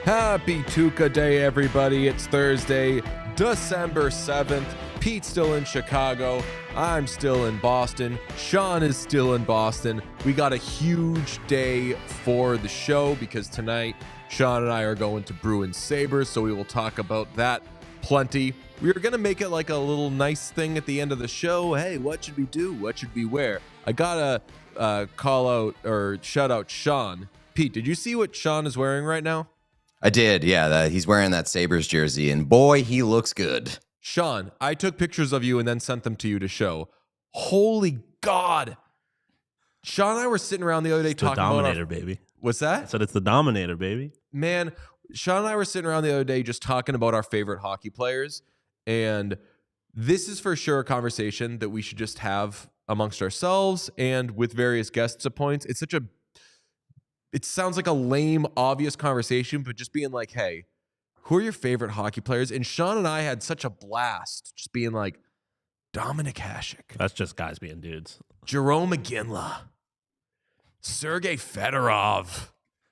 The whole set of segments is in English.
Happy Tuukka Day, everybody. It's Thursday, December 7th. Pete's still in Chicago. I'm still in Boston. Sean is still in Boston. We got a huge day for the show because tonight Sean and I are going to Bruins Sabres, so we will talk about that plenty. We're going to make it like a little nice thing at the end of the show. Hey, what should we do? What should we wear? I got to call out or shout out Sean. Pete, did you see what Sean is wearing right now? I did, yeah. He's wearing that Sabres jersey, and boy, he looks good. Sean, I took pictures of you and then sent them to you to show. Holy God. Sean and I were sitting around the other day talking about... Dominator, baby. What's that? I said it's the Dominator, baby. Man, Sean and I were sitting around the other day just talking about our favorite hockey players, and this is for sure a conversation that we should just have amongst ourselves and with various guests at points. It sounds like a lame, obvious conversation, but just being like, hey, who are your favorite hockey players? And Sean and I had such a blast just being like, Dominic Hasek. That's just guys being dudes. Jerome McGinley. Sergei Fedorov.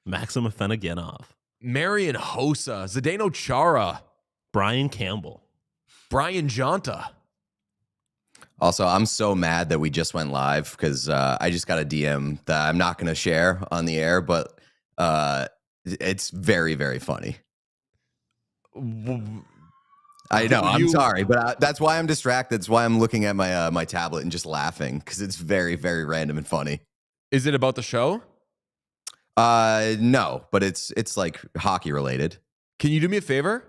Maxim Afinogenov. Marian Hossa. Zdeno Chara. Brian Campbell. Brian Jonta. Also, I'm so mad that we just went live because I just got a DM that I'm not going to share on the air, but it's very, very funny. I know. I'm sorry, but that's why I'm distracted. That's why I'm looking at my tablet and just laughing because it's very, very random and funny. Is it about the show? No, but it's like hockey related. Can you do me a favor?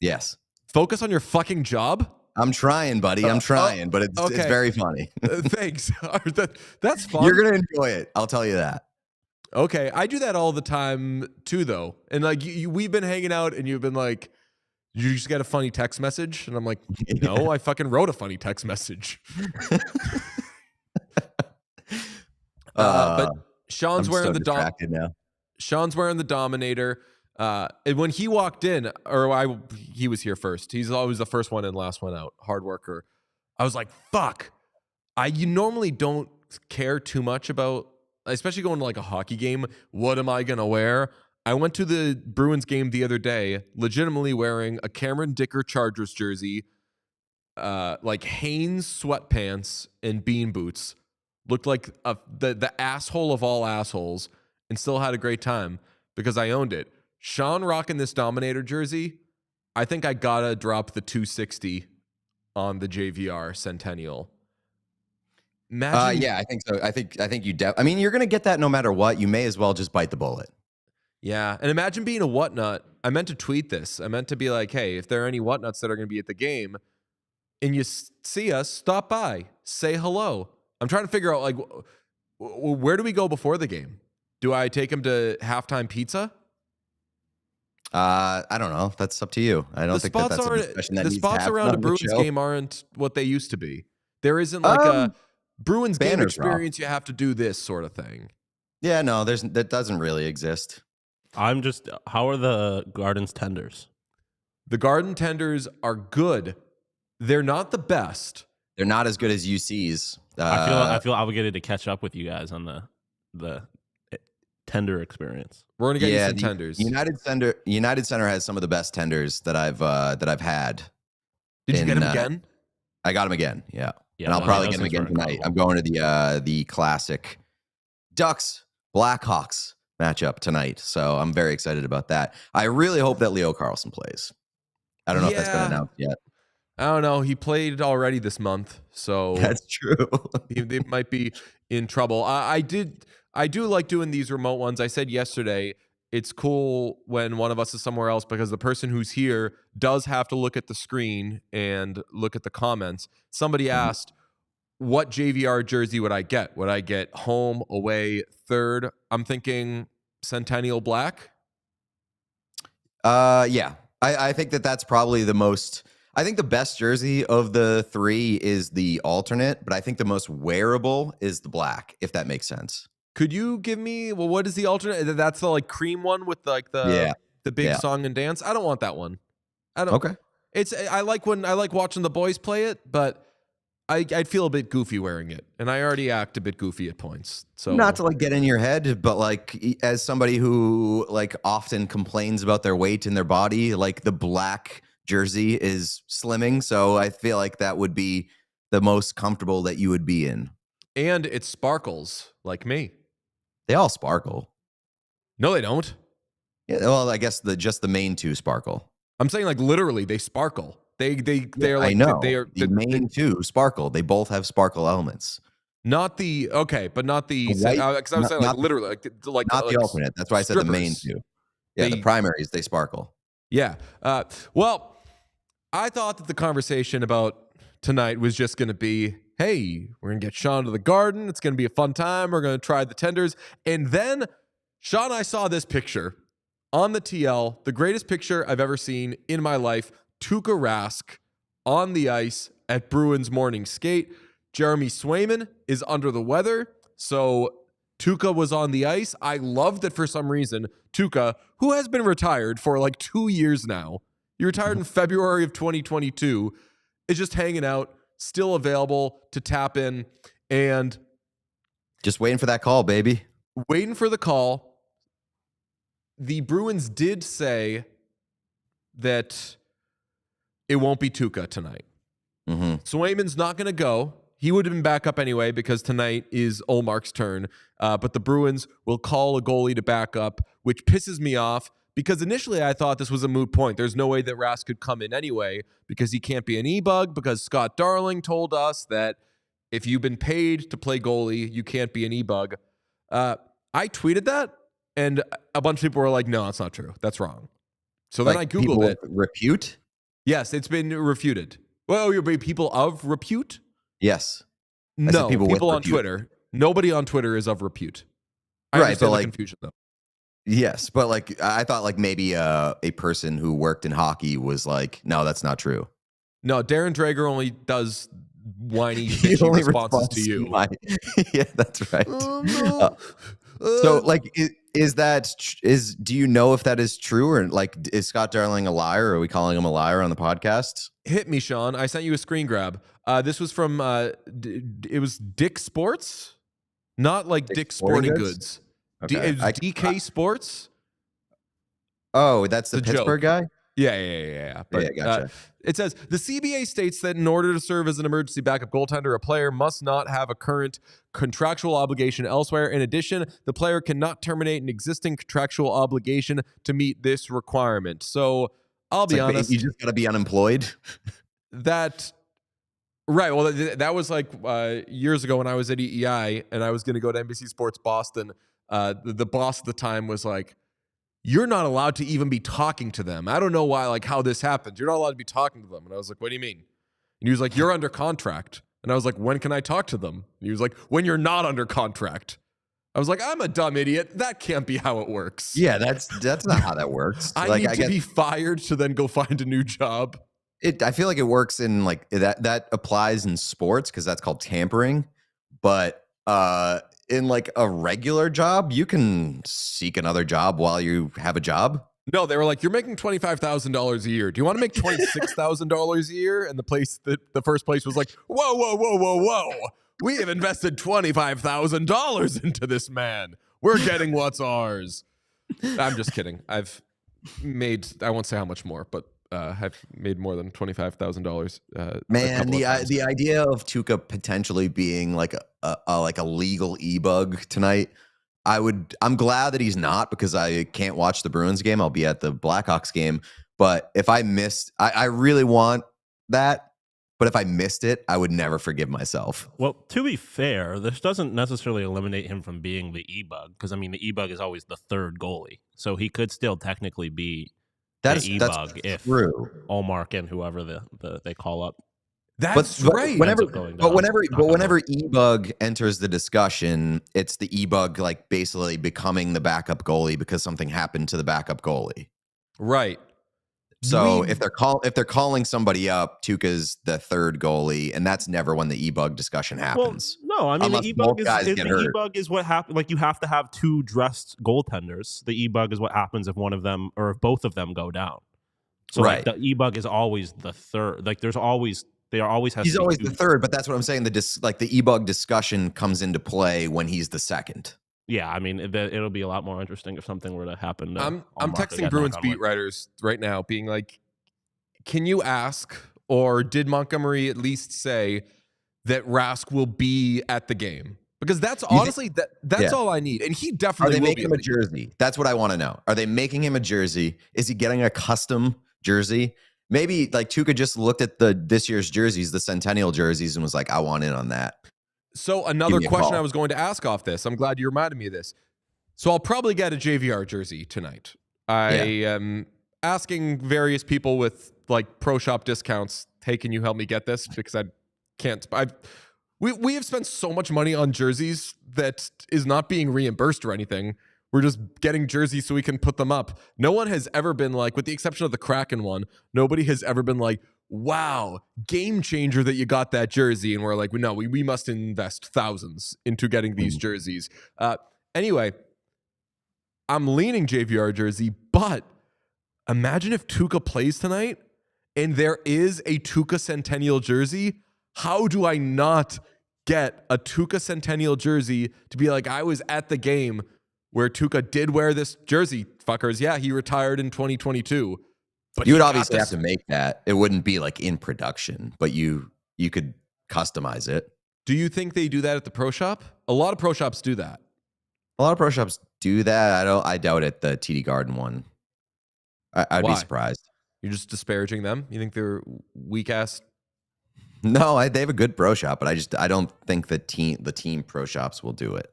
Yes. Focus on your fucking job. I'm trying, buddy. I'm trying, but it's very funny. Thanks. That's fun. You're going to enjoy it. I'll tell you that. Okay. I do that all the time too, though. And like we've been hanging out and you've been like, you just get a funny text message. And I'm like, no, I fucking wrote a funny text message. But Sean's wearing Sean's wearing the Dominator. And when he walked in, he was here first. He's always the first one in, last one out. Hard worker. I was like, fuck. You normally don't care too much about, especially going to like a hockey game. What am I going to wear? I went to the Bruins game the other day, legitimately wearing a Cameron Dicker Chargers jersey, like Hanes sweatpants and bean boots. Looked like the asshole of all assholes, and still had a great time because I owned it. Sean rocking this Dominator jersey, I think I gotta drop the 260 on the JVR Centennial. Imagine, yeah, I think so. I think you. I mean, you're gonna get that no matter what. You may as well just bite the bullet. Yeah, and imagine being a whatnut. I meant to tweet this. I meant to be like, hey, if there are any whatnuts that are gonna be at the game, and you see us, stop by, say hello. I'm trying to figure out like, where do we go before the game? Do I take him to halftime pizza? I don't know. That's up to you. I don't think that's a discussion that the needs to spots happen around a on the Bruins show. game aren't what they used to be. There isn't like a Bruins game experience. You have to do this sort of thing. Yeah, no, that doesn't really exist. How are the Gardens tenders? The Garden tenders are good. They're not the best. They're not as good as UC's. I feel obligated to catch up with you guys on the tender experience. We're gonna get you some tenders. United Center has some of the best tenders that I've had. Did you get them again? I got them again. Yeah, and I'll probably get them again tonight. I'm going to the classic Ducks Blackhawks matchup tonight, so I'm very excited about that. I really hope that Leo Carlson plays. I don't know if that's been announced yet. I don't know. He played already this month, so that's true. They might be in trouble. I do like doing these remote ones. I said yesterday, it's cool when one of us is somewhere else because the person who's here does have to look at the screen and look at the comments. Somebody asked, what JVR jersey would I get? Would I get home, away, third? I'm thinking Centennial Black. Yeah. I think that's probably the most... I think the best jersey of the three is the alternate, but I think the most wearable is the black, if that makes sense. Could you give me, well, what is the alternate? That's the like cream one with like the big song and dance. I don't want that one. I don't. Okay. I like watching the boys play it, but I'd feel a bit goofy wearing it, and I already act a bit goofy at points. So not to like get in your head, but like as somebody who like often complains about their weight in their body, like the black jersey is slimming, so I feel like that would be the most comfortable that you would be in. And it sparkles like me. They all sparkle. No, they don't. Yeah, well, I guess just the main two sparkle. I'm saying like literally they sparkle. They're like, I know. They are the main two sparkle. They both have sparkle elements. Not the but not the because I was saying like literally like not the alternate. That's why I said the main two. Yeah, the primaries, they sparkle. Yeah. Well, I thought that the conversation about tonight was just going to be, hey, we're going to get Sean to the Garden. It's going to be a fun time. We're going to try the tenders. And then Sean and I saw this picture on the TL, the greatest picture I've ever seen in my life. Tuukka Rask on the ice at Bruins morning skate. Jeremy Swayman is under the weather. So Tuukka was on the ice. I love that for some reason, Tuukka, who has been retired for like 2 years now, he retired in February of 2022, is just hanging out, still available to tap in, and just waiting for that call, baby. Waiting for the call. The Bruins did say that it won't be Tuukka tonight. Swayman's not going to go. He would have been back up anyway because tonight is Olmark's turn. But the Bruins will call a goalie to back up, which pisses me off because initially I thought this was a moot point. There's no way that Rask could come in anyway because he can't be an e-bug because Scott Darling told us that if you've been paid to play goalie, you can't be an e-bug. I tweeted that and a bunch of people were like, no, that's not true. That's wrong. So then I Googled it. Repute? Yes, it's been refuted. Well, you're people of repute? Yes. No, people on Twitter. Nobody on Twitter is of repute. I understand the confusion, though. Yes, but like I thought like maybe a person who worked in hockey was like, no, that's not true. No, Darren Drager only does whiny bitchy responses to you. Yeah, that's right. So like do you know if that is true or like is Scott Darling a liar? Are we calling him a liar on the podcast? Hit me, Sean. I sent you a screen grab. This was from it was Dick Sports, not like Dick Sporting Goods. Okay. It was DK Sports. Oh, that's the Pittsburgh guy? Yeah. But, yeah, gotcha. It says, the CBA states that in order to serve as an emergency backup goaltender, a player must not have a current contractual obligation elsewhere. In addition, the player cannot terminate an existing contractual obligation to meet this requirement. So I'll be honest. You just got to be unemployed? Right. Well, that was like years ago when I was at EEI and I was going to go to NBC Sports Boston. The boss at the time was like, you're not allowed to even be talking to them. I don't know why, like how this happens. You're not allowed to be talking to them. And I was like, what do you mean? And he was like, you're under contract. And I was like, when can I talk to them? And he was like, when you're not under contract. I was like, I'm a dumb idiot. That can't be how it works. Yeah, that's not how that works. I need to be fired to then go find a new job. I feel like it works in like that applies in sports because that's called tampering. But in like a regular job, you can seek another job while you have a job. No, they were like, you're making $25,000 a year. Do you want to make $26,000 a year? And the first place was like, whoa. We have invested $25,000 into this man. We're getting what's ours. I'm just kidding. I've made, I won't say how much more, but I've made more than $25,000. Man, the idea of Tuukka potentially being like a legal e-bug tonight, I'm glad that he's not because I can't watch the Bruins game. I'll be at the Blackhawks game. But if I missed, I really want that. But if I missed it, I would never forgive myself. Well, to be fair, this doesn't necessarily eliminate him from being the E-bug, because I mean the E-bug is always the third goalie, so he could still technically be the E-bug if Ullmark and whoever they call up. That's right. Whenever E-bug enters the discussion, it's the E-bug like basically becoming the backup goalie because something happened to the backup goalie. Right. So if they're calling somebody up, Tuukka's the third goalie, and that's never when the E-bug discussion happens. Well, no, I mean the E-bug is what happens. Like you have to have two dressed goaltenders. The E-bug is what happens if one of them or if both of them go down. So like the E-bug is always the third. Like he's always the third, but that's what I'm saying. The E-bug discussion comes into play when he's the second. Yeah, I mean it'll be a lot more interesting if something were to happen. I'm texting Bruins beat writers right now, being like, "Can you ask, or did Montgomery at least say that Rask will be at the game?" Because that's honestly that's all I need, and he definitely. Are they making him a jersey? That's what I want to know. Are they making him a jersey? Is he getting a custom jersey? Maybe like Tuukka just looked at this year's jerseys, the Centennial jerseys, and was like, "I want in on that." So another question I was going to ask off this. I'm glad you reminded me of this. So I'll probably get a JVR jersey tonight. I am asking various people with like pro shop discounts, "Hey, can you help me get this?" Because I can't. We have spent so much money on jerseys that is not being reimbursed or anything. We're just getting jerseys so we can put them up. No one has ever been like, with the exception of the Kraken one, nobody has ever been like, "Wow, game changer that you got that jersey." And we're like, no, we must invest thousands into getting these jerseys. Anyway, I'm leaning JVR jersey, but imagine if Tuukka plays tonight and there is a Tuukka Centennial jersey. How do I not get a Tuukka Centennial jersey to be like, I was at the game where Tuukka did wear this jersey, fuckers. Yeah, he retired in 2022. But you would obviously have to make that. It wouldn't be like in production, but you could customize it. Do you think they do that at the pro shop? A lot of pro shops do that. A lot of pro shops do that. I doubt it. The TD Garden one. I'd be surprised. You're just disparaging them? You think they're weak ass? No, they have a good pro shop, but I don't think the team pro shops will do it.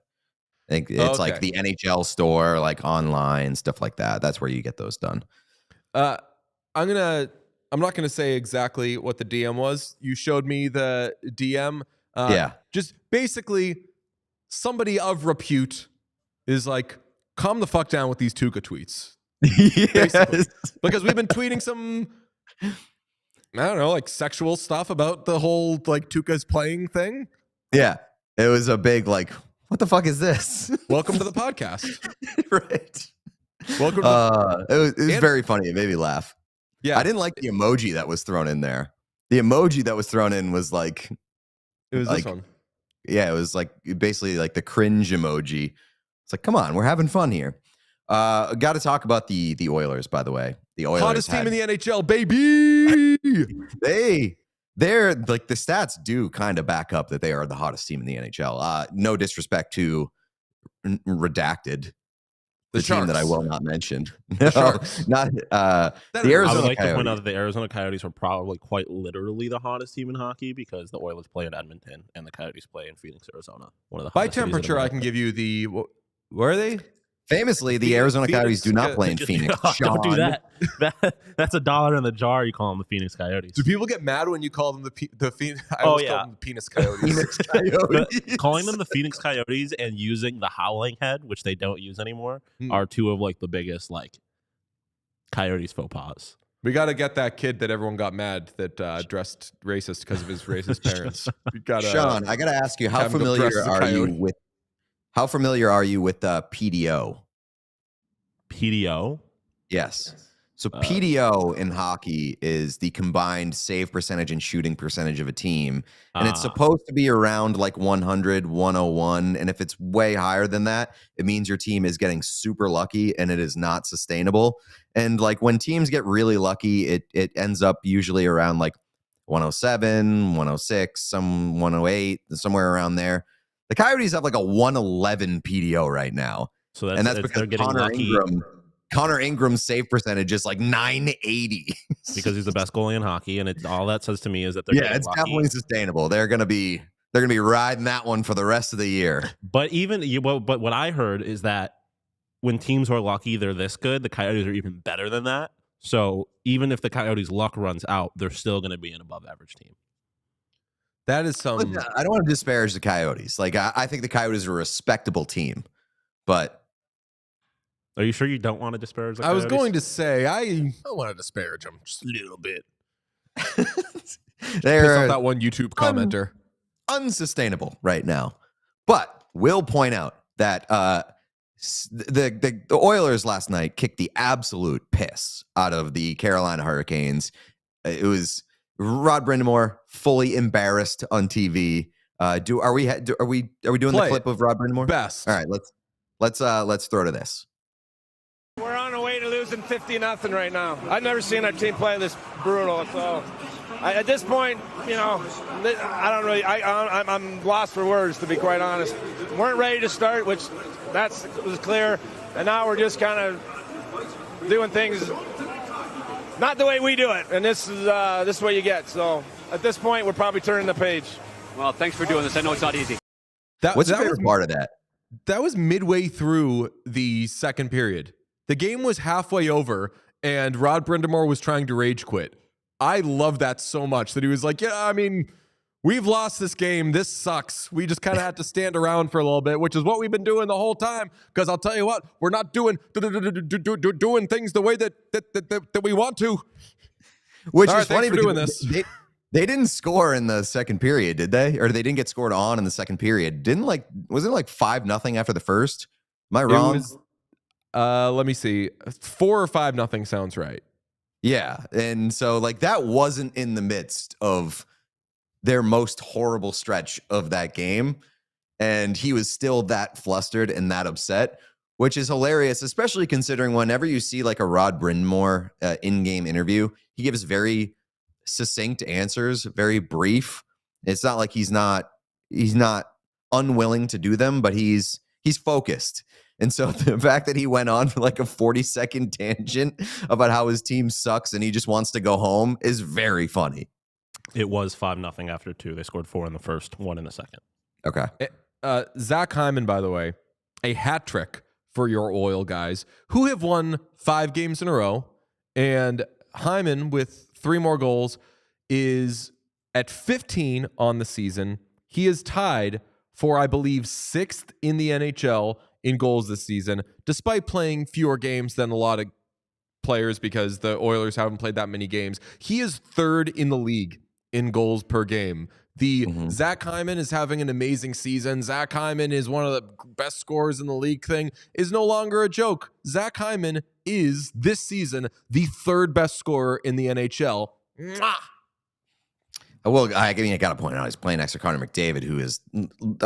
I think it's like the NHL store, like online, stuff like that. That's where you get those done. I'm not gonna say exactly what the DM was. You showed me the DM. Just basically somebody of repute is like, calm the fuck down with these Tuukka tweets. Yes. Because we've been tweeting some, I don't know, like sexual stuff about the whole like Tuukka's playing thing. Yeah. It was a big like, what the fuck is this? Welcome to the podcast. Right. Welcome to it was very funny. It made me laugh. Yeah. I didn't like the emoji that was thrown in there. The emoji that was thrown in was like, it was like, this one. Yeah, it was like basically like the cringe emoji. It's like, come on, we're having fun here. Got to talk about the Oilers, by the way. The Oilers, hottest team in the NHL, baby. They're like, the stats do kind of back up that they are the hottest team in the NHL. No disrespect redacted. The team that I will not mention. No, not the Arizona. I would like Coyotes. to point out that the Arizona Coyotes are probably quite literally the hottest team in hockey because the Oilers play in Edmonton and the Coyotes play in Phoenix, Arizona. One of the by temperature, I can give you the. Where are they? Famously, the Arizona Coyotes do not play in Phoenix. Don't do that. That's $1 in the jar. You call them the Phoenix Coyotes. Do people get mad when you call them the Phoenix? I always call them the Penis Coyotes. Phoenix Coyotes. Calling them the Phoenix Coyotes and using the howling head, which they don't use anymore, are two of like the biggest like Coyotes faux pas. We got to get that kid that everyone got mad that dressed racist because of his racist parents. Sean, I got to ask you, how familiar are you with PDO? PDO? Yes. So PDO in hockey is the combined save percentage and shooting percentage of a team. And it's supposed to be around like 100, 101. And if it's way higher than that, it means your team is getting super lucky and it is not sustainable. And like when teams get really lucky, it ends up usually around like 107, 106, some 108, somewhere around there. The Coyotes have like a 111 PDO right now. So that's because Connor Ingram's save percentage is like 980 because he's the best goalie in hockey, and all that says to me is that they're it's lucky. Definitely sustainable. They're gonna be riding that one for the rest of the year. But but what I heard is that when teams are lucky, they're this good. The Coyotes are even better than that. So even if the Coyotes' luck runs out, they're still going to be an above-average team. That is some. I don't want to disparage the Coyotes. Like I think the Coyotes are a respectable team, but are you sure you don't want to disparage the Coyotes? I was going to say I want to disparage them just a little bit. They're that one YouTube commenter. Unsustainable right now, but will point out that the Oilers last night kicked the absolute piss out of the Carolina Hurricanes. It was Rod Brind'Amour fully embarrassed on TV. Are we doing the clip of Rod Brind'Amour? Best. All right, let's throw to this. We're on the way to losing 50-0 right now. I've never seen our team play this brutal. So at this point, I don't really. I'm lost for words, to be quite honest. We weren't ready to start, which was clear, and now we're just kind of doing things not the way we do it, and this is what you get. So at this point, we're probably turning the page. Well, thanks for doing this. I know it's not easy. What's your favorite part of that? That was midway through the second period. The game was halfway over, and Rod Brind'Amour was trying to rage quit. I love that so much that he was like, yeah, I mean, we've lost this game. This sucks. We just kind of had to stand around for a little bit, which is what we've been doing the whole time. Because I'll tell you what, we're not doing things the way that we want to. Which is funny because doing this. They didn't score in the second period, did they? Or they didn't get scored on in the second period. Wasn't it 5-0 after the first? Am I wrong? It was, let me see. 4 or 5-0 sounds right. Yeah. And so that wasn't in the midst of their most horrible stretch of that game. And he was still that flustered and that upset, which is hilarious, especially considering whenever you see a Rod Brind'Amour in-game interview, he gives very succinct answers, very brief. It's not like he's not unwilling to do them, but he's focused. And so the fact that he went on for a 40-second tangent about how his team sucks and he just wants to go home is very funny. It was 5-0 after 2. They scored 4 in the first, 1 in the second. Okay. Zach Hyman, by the way, a hat trick for your Oil guys who have won 5 games in a row. And Hyman, with 3 more goals, is at 15 on the season. He is tied for, I believe, 6th in the NHL in goals this season, despite playing fewer games than a lot of players because the Oilers haven't played that many games. He is 3rd in the league in goals per game. Zach Hyman is having an amazing season. Zach Hyman is one of the best scorers in the league thing is no longer a joke. Zach Hyman is, this season, the 3rd best scorer in the NHL. Mwah! Well, I got to point out, he's playing next to Connor McDavid, who is,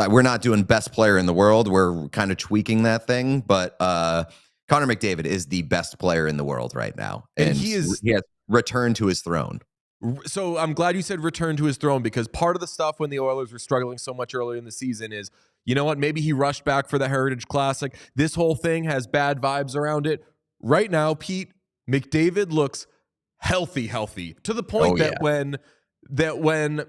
we're not doing best player in the world. We're kind of tweaking that thing, but Connor McDavid is the best player in the world right now. And he has returned to his throne. So I'm glad you said return to his throne, because part of the stuff when the Oilers were struggling so much earlier in the season is, you know what, maybe he rushed back for the Heritage Classic. This whole thing has bad vibes around it. Right now, Pete, McDavid looks healthy to the point that when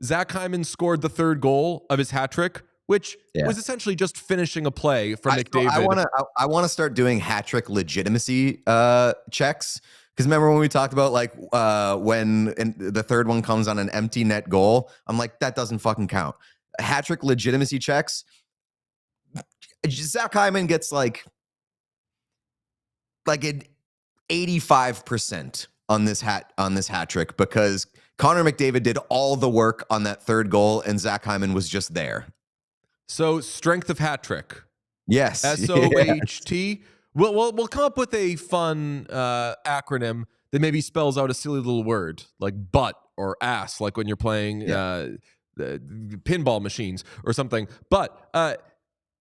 Zach Hyman scored the 3rd goal of his hat trick, which was essentially just finishing a play from McDavid. I want to start doing hat trick legitimacy checks. Because remember when we talked about when the 3rd one comes on an empty net goal, I'm like, that doesn't fucking count. Hat trick legitimacy checks. Zach Hyman gets an 85% on this hat trick because Connor McDavid did all the work on that 3rd goal and Zach Hyman was just there. So strength of hat trick. Yes. SOHT. We'll come up with a fun acronym that maybe spells out a silly little word like butt or ass, like when you're playing pinball machines or something. But I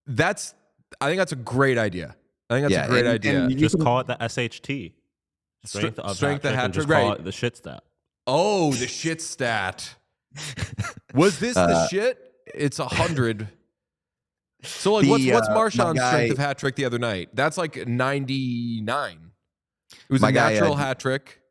think that's a great idea. And you just call it the SHT. Strength of hat trick. Call it the shit stat. Oh, the shit stat. Was this the shit? It's 100. So like, what's Marchand's strength of hat trick the other night? That's like 99. It was a natural hat trick.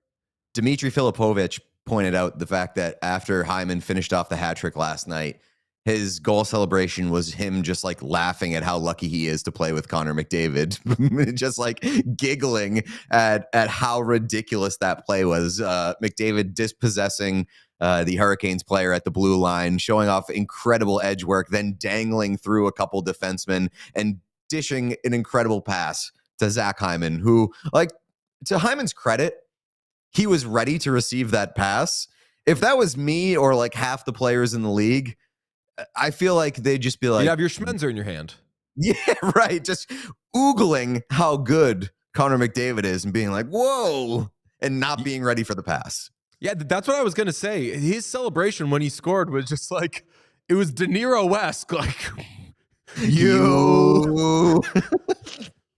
Dmitry Filipovich pointed out the fact that after Hyman finished off the hat trick last night, his goal celebration was him just like laughing at how lucky he is to play with Connor McDavid, just like giggling at how ridiculous that play was. McDavid dispossessing the Hurricanes player at the blue line, showing off incredible edge work, then dangling through a couple defensemen and dishing an incredible pass to Zach Hyman, who, like, to Hyman's credit, he was ready to receive that pass. If that was me or like half the players in the league, I feel like they'd just be like, you have your Schmenzer in your hand. Yeah, right. Just oogling how good Connor McDavid is and being like, whoa, and not being ready for the pass. Yeah, that's what I was going to say. His celebration when he scored was just like, it was De Niro-esque. Like, you,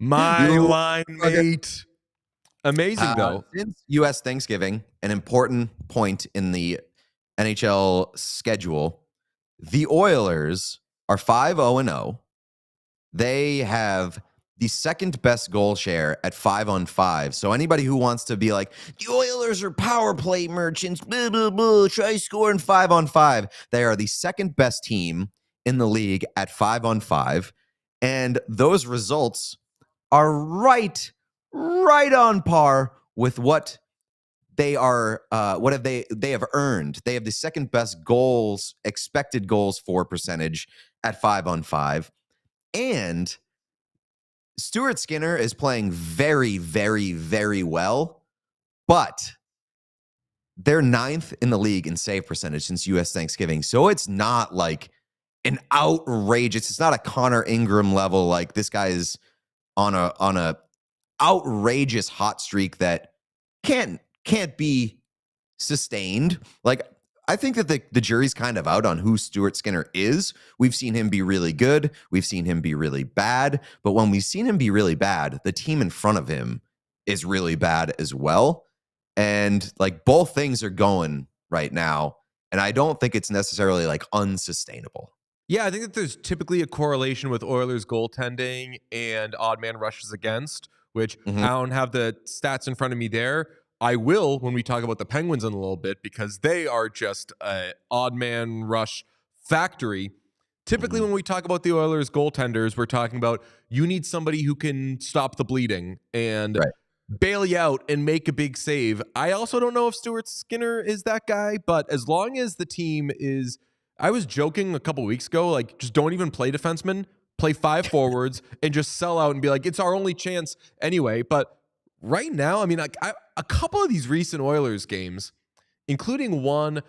my line mate. Amazing, though. Since U.S. Thanksgiving, an important point in the NHL schedule, the Oilers are 5-0-0. They have the second best goal share at 5-on-5. So anybody who wants to be like, the Oilers are power play merchants, blah, blah, blah, try scoring 5-on-5. They are the second best team in the league at 5-on-5. And those results are right on par with what they are, they have earned. They have the second best expected goals for percentage at 5-on-5. And Stuart Skinner is playing very, very, very well, but they're 9th in the league in save percentage since U.S. Thanksgiving. So it's not like an outrageous, it's not a Connor Ingram level, like this guy is on a outrageous hot streak that can't be sustained. Like, I think that the jury's kind of out on who Stuart Skinner is. We've seen him be really good. We've seen him be really bad. But when we've seen him be really bad, the team in front of him is really bad as well. And like, both things are going right now. And I don't think it's necessarily like unsustainable. Yeah, I think that there's typically a correlation with Oilers goaltending and odd man rushes against, which I don't have the stats in front of me there. I will when we talk about the Penguins in a little bit, because they are just an odd man rush factory. Typically, when we talk about the Oilers goaltenders, we're talking about you need somebody who can stop the bleeding and bail you out and make a big save. I also don't know if Stuart Skinner is that guy, but as long as the team is, I was joking a couple weeks ago, like, just don't even play defensemen, play 5 forwards and just sell out and be like, it's our only chance anyway. But right now, I mean, like, a couple of these recent Oilers games, including one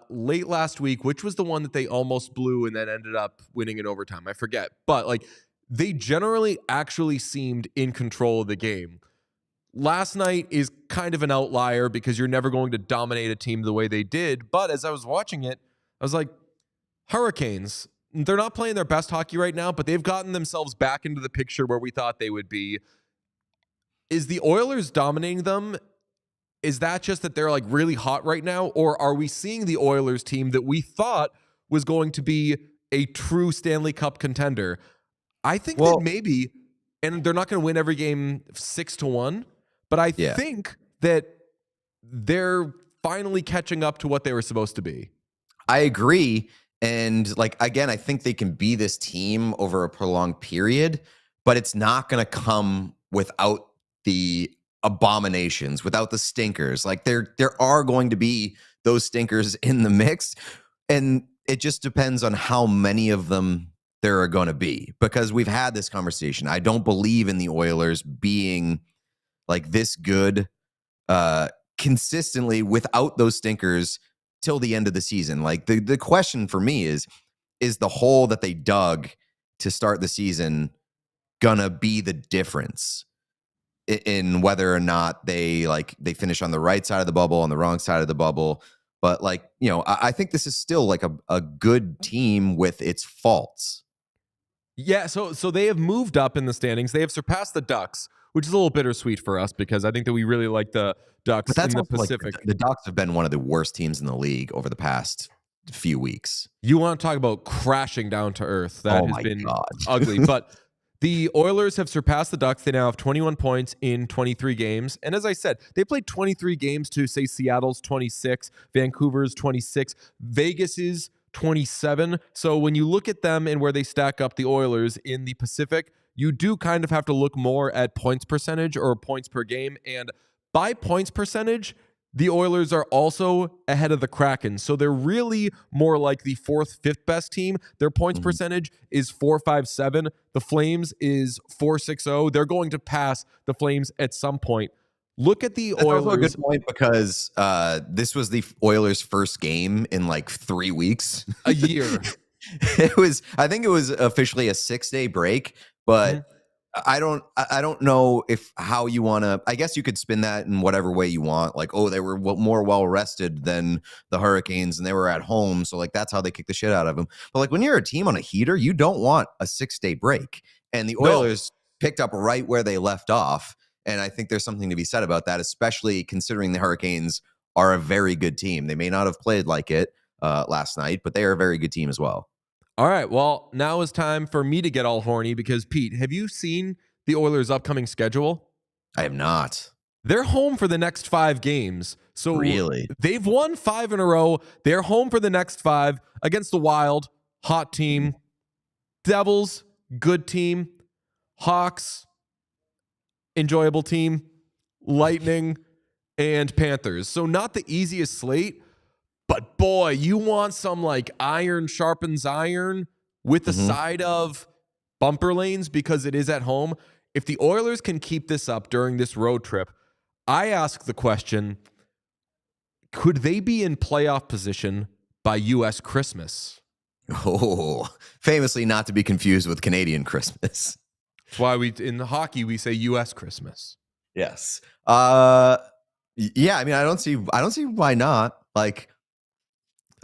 late last week, which was the one that they almost blew and then ended up winning in overtime. I forget. But like, they generally actually seemed in control of the game. Last night is kind of an outlier because you're never going to dominate a team the way they did. But as I was watching it, I was like, Hurricanes, they're not playing their best hockey right now, but they've gotten themselves back into the picture where we thought they would be. Is the Oilers dominating them? Is that just that they're like really hot right now? Or are we seeing the Oilers team that we thought was going to be a true Stanley Cup contender? I think that maybe, and they're not going to win every game 6-1, but I think that they're finally catching up to what they were supposed to be. I agree. And like, again, I think they can be this team over a prolonged period, but it's not going to come without the abominations, without the stinkers. Like, there are going to be those stinkers in the mix, and it just depends on how many of them there are going to be, because we've had this conversation. I don't believe in the Oilers being like this good consistently without those stinkers till the end of the season. Like, the question for me is the hole that they dug to start the season gonna be the difference in whether or not they finish on the right side of the bubble, on the wrong side of the bubble? But like, you know, I think this is still like a good team with its faults. Yeah, so they have moved up in the standings. They have surpassed the Ducks, which is a little bittersweet for us because I think that we really like the Ducks in the Pacific. Like, the Ducks have been one of the worst teams in the league over the past few weeks. You want to talk about crashing down to earth. That has been ugly. But the Oilers have surpassed the Ducks. They now have 21 points in 23 games. And as I said, they played 23 games to, say, Seattle's 26, Vancouver's 26, Vegas's 27. So when you look at them and where they stack up, the Oilers in the Pacific, you do kind of have to look more at points percentage or points per game. And by points percentage, the Oilers are also ahead of the Kraken. So they're really more like the fourth, fifth best team. Their points percentage is 4.57. The Flames is 4.60. They're going to pass the Flames at some point. Look at the Oilers. That's a good point because this was the Oilers' first game in like 3 weeks. A year. I think it was officially a 6-day break, but I don't know how you want to. I guess you could spin that in whatever way you want. Like, oh, they were more well rested than the Hurricanes, and they were at home, so like that's how they kicked the shit out of them. But like when you're a team on a heater, you don't want a 6-day break, and the Oilers picked up right where they left off. And I think there's something to be said about that, especially considering the Hurricanes are a very good team. They may not have played like it last night, but they are a very good team as well. All right, well, now is time for me to get all horny because, Pete, have you seen the Oilers' upcoming schedule? I have not. They're home for the next 5 games. So really? They've won 5 in a row. They're home for the next 5 against the Wild, hot team, Devils, good team, Hawks, enjoyable team, Lightning, and Panthers. So not the easiest slate. But boy, you want some like iron sharpens iron with the side of bumper lanes because it is at home. If the Oilers can keep this up during this road trip, I ask the question, could they be in playoff position by U.S. Christmas? Oh, famously not to be confused with Canadian Christmas. That's why in hockey we say U.S. Christmas. Yes. Yeah, I mean, I don't see why not. Like,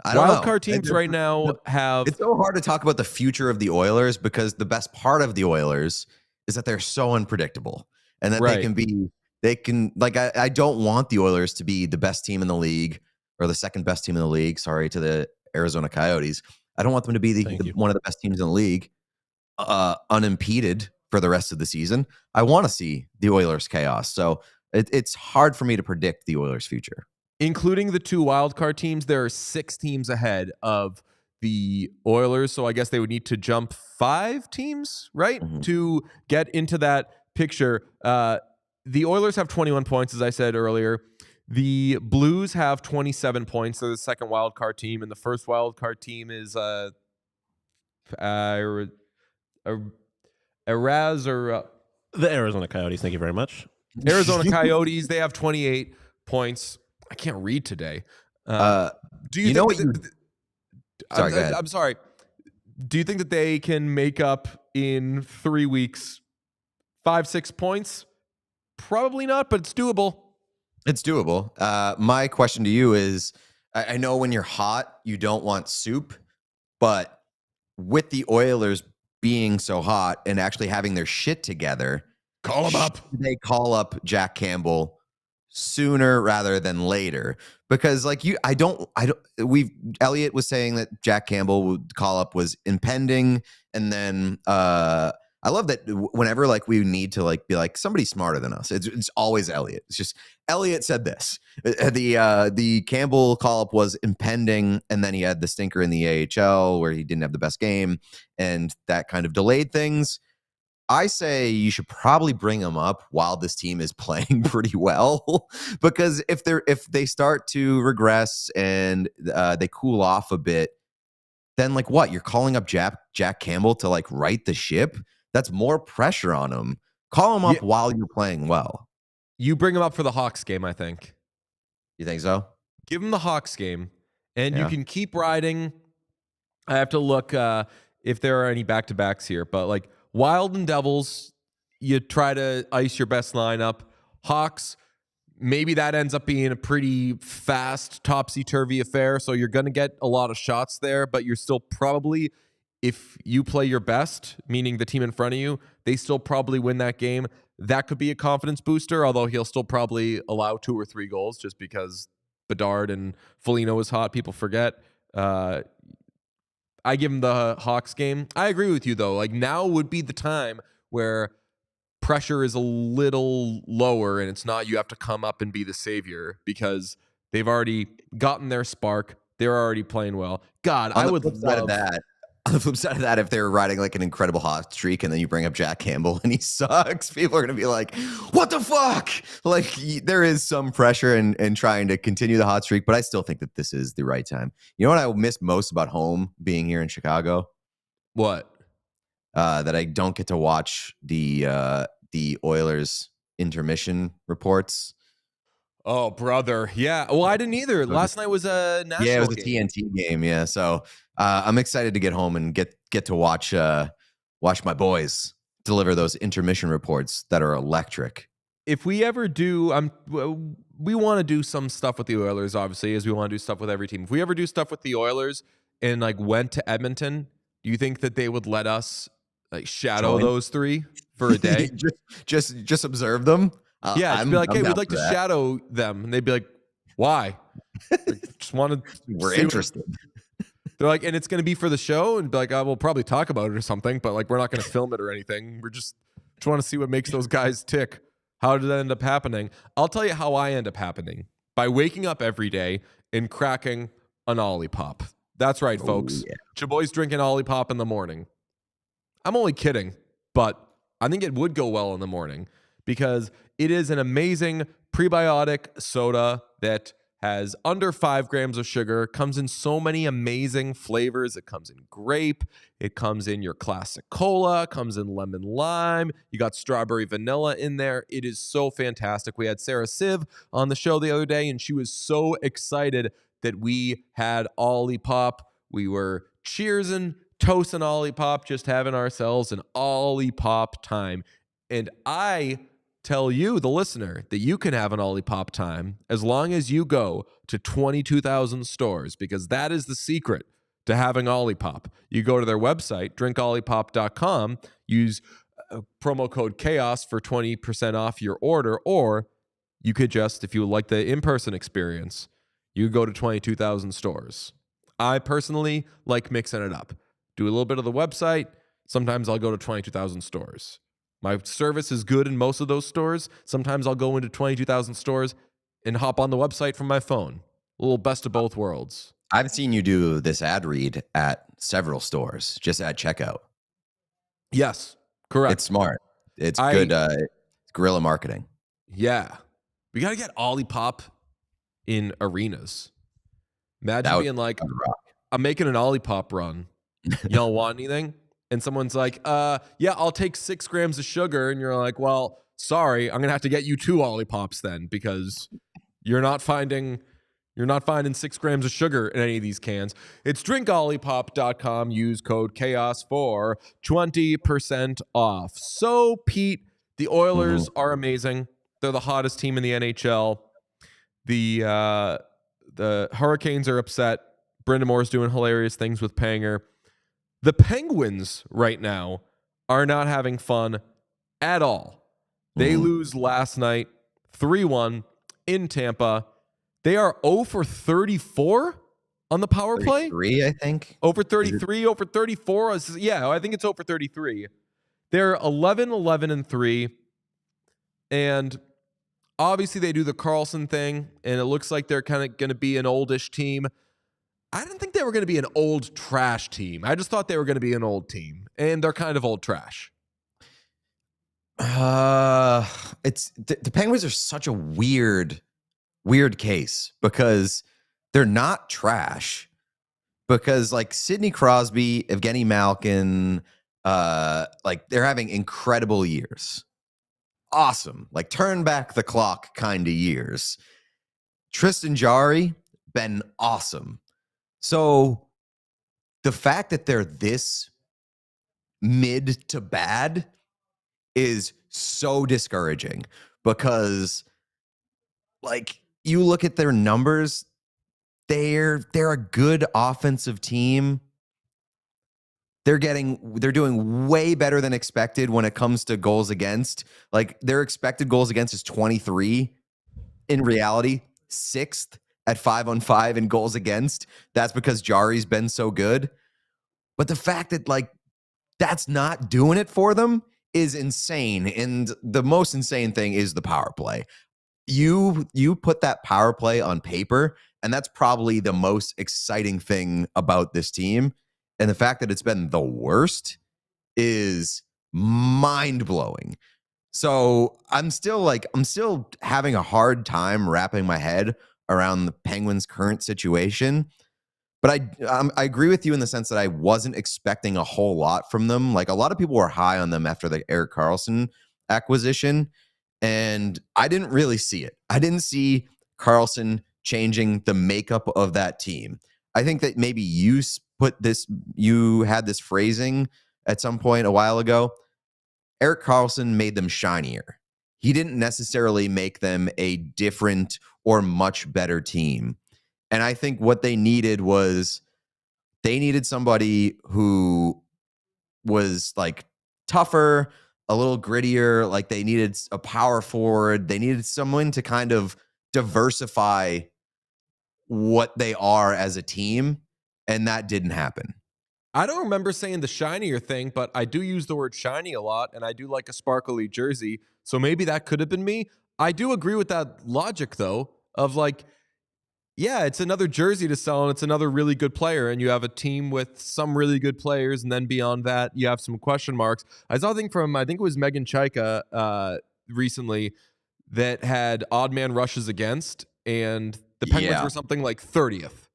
I don't know. Wildcard teams right now have... It's so hard to talk about the future of the Oilers because the best part of the Oilers is that they're so unpredictable and that they can I don't want the Oilers to be the best team in the league or the second best team in the league. Sorry to the Arizona Coyotes. I don't want them to be one of the best teams in the league unimpeded for the rest of the season. I want to see the Oilers chaos. So it's hard for me to predict the Oilers' future. Including the 2 wildcard teams, there are 6 teams ahead of the Oilers. So I guess they would need to jump 5 teams, right? To get into that picture. The Oilers have 21 points, as I said earlier. The Blues have 27 points. They're the second wildcard team. And the first wildcard team is the Arizona Coyotes. Thank you very much. Arizona Coyotes, they have 28 points. I can't read today. Do you know what? I'm sorry. Do you think that they can make up in 3 weeks 5-6 points? Probably not, but it's doable. It's doable. My question to you is, I know when you're hot, you don't want soup, but with the Oilers being so hot and actually having their shit together, call them up. They call up Jack Campbell sooner rather than later, because like Elliot was saying that Jack Campbell would call up was impending, and then I love that whenever like we need to like be like somebody smarter than us, it's always Elliot. It's just Elliot said this. The Campbell call up was impending, and then he had the stinker in the AHL where he didn't have the best game, and that kind of delayed things. I say you should probably bring them up while this team is playing pretty well, because if they start to regress and they cool off a bit, then like what? You're calling up Jack Campbell to like right the ship? That's more pressure on him. Call him up while you're playing well. You bring him up for the Hawks game, I think. You think so? Give him the Hawks game, and you can keep riding. I have to look if there are any back-to-backs here, but like Wild and Devils, you try to ice your best lineup. Hawks, maybe that ends up being a pretty fast, topsy-turvy affair, so you're going to get a lot of shots there, but you're still probably, if you play your best, meaning the team in front of you, they still probably win that game. That could be a confidence booster, although he'll still probably allow 2 or 3 goals just because Bedard and Foligno is hot. People forget. I give them the Hawks game. I agree with you, though. Like, now would be the time where pressure is a little lower and it's not you have to come up and be the savior because they've already gotten their spark. They're already playing well. God, I would love that. On the flip side of that, if they're riding like an incredible hot streak and then you bring up Jack Campbell and he sucks, people are going to be like, what the fuck? Like, there is some pressure in trying to continue the hot streak, but I still think that this is the right time. You know what I miss most about home being here in Chicago? What? That I don't get to watch the Oilers intermission reports. Oh, brother. Yeah. Well, I didn't either. Last night was a national game. Yeah, it was a TNT game. Yeah. So I'm excited to get home and get to watch my boys deliver those intermission reports that are electric. If we ever do, we want to do some stuff with the Oilers, obviously, as we want to do stuff with every team. If we ever do stuff with the Oilers and like went to Edmonton, do you think that they would let us like shadow those three for a day? just observe them. Yeah, be like, hey, we'd like to shadow them, and they'd be like, why? Like, just wanted. We're interested. They're like, and it's going to be for the show, and be like, we'll probably talk about it or something, but like, we're not going to film it or anything. We're just want to see what makes those guys tick. How did that end up happening? I'll tell you how I end up happening by waking up every day and cracking an Olipop. That's right, folks. Yeah. Chaboy's drinking Olipop in the morning. I'm only kidding, but I think it would go well in the morning because it is an amazing prebiotic soda that has under 5 grams of sugar, comes in so many amazing flavors. It comes in grape. It comes in your classic cola, comes in lemon lime. You got strawberry vanilla in there. It is so fantastic. We had Sarah Siv on the show the other day, and she was so excited that we had Olipop. We were cheersing, toasting Olipop, just having ourselves an Olipop time. And I tell you, the listener, that you can have an Olipop time as long as you go to 22,000 stores, because that is the secret to having Olipop. You go to their website, drinkolipop.com, use promo code CHAOS for 20% off your order, or you could just, if you would like the in-person experience, you go to 22,000 stores. I personally like mixing it up. Do a little bit of the website. Sometimes I'll go to 22,000 stores. My service is good in most of those stores. Sometimes I'll go into 22,000 stores and hop on the website from my phone. A little best of both worlds. I've seen you do this ad read at several stores, just at checkout. Yes, correct. It's smart. It's good guerrilla marketing. Yeah. We got to get Olipop in arenas. Imagine being like, I'm making an Olipop run. Y'all want anything? And someone's like, yeah, I'll take 6 grams of sugar. And you're like, well, sorry, I'm going to have to get you 2 Olipops then, because you're not finding 6 grams of sugar in any of these cans. It's drinkolipop.com. Use code CHAOS for 20% off. So, Pete, the Oilers are amazing. They're the hottest team in the NHL. The Hurricanes are upset. Brind'Amour's doing hilarious things with Panger. The Penguins right now are not having fun at all. They lose last night 3-1 in Tampa. They are 0 for 34 on the power play. 33, I think. Over 33, over 34. Yeah, I think it's 0 for 33. They're 11-11-3. And obviously they do the Carlson thing, and it looks like they're kind of going to be an oldish team. I didn't think they were going to be an old trash team. I just thought they were going to be an old team, and they're kind of old trash. It's the Penguins are such a weird case because they're not trash. Because like Sidney Crosby, Evgeny Malkin, like they're having incredible years. Awesome, like turn back the clock kind of years. Tristan Jarry, been awesome. So the fact that they're this mid to bad is so discouraging because, like, you look at their numbers, they're a good offensive team. They're doing way better than expected when it comes to goals against. Like, their expected goals against is 23. In reality, 6th at 5-on-5 and goals against, that's because Jari's been so good. But the fact that like that's not doing it for them is insane. And the most insane thing is the power play. You put that power play on paper, and that's probably the most exciting thing about this team. And the fact that it's been the worst is mind-blowing. So I'm still having a hard time wrapping my head around the Penguins' current situation. But I agree with you in the sense that I wasn't expecting a whole lot from them. Like, a lot of people were high on them after the Erik Karlsson acquisition, and I didn't really see it. I didn't see Karlsson changing the makeup of that team. I think that maybe you had this phrasing at some point a while ago. Erik Karlsson made them shinier. He didn't necessarily make them a different or much better team. And I think what they needed was they needed somebody who was like tougher, a little grittier. Like, they needed a power forward. They needed someone to kind of diversify what they are as a team. And that didn't happen. I don't remember saying the shinier thing, but I do use the word shiny a lot, and I do like a sparkly jersey. So maybe that could have been me. I do agree with that logic, though, of like, yeah, it's another jersey to sell, and it's another really good player, and you have a team with some really good players, and then beyond that, you have some question marks. I saw a thing from, I think it was Megan Chaika recently, that had odd man rushes against, and the Penguins were something like 30th.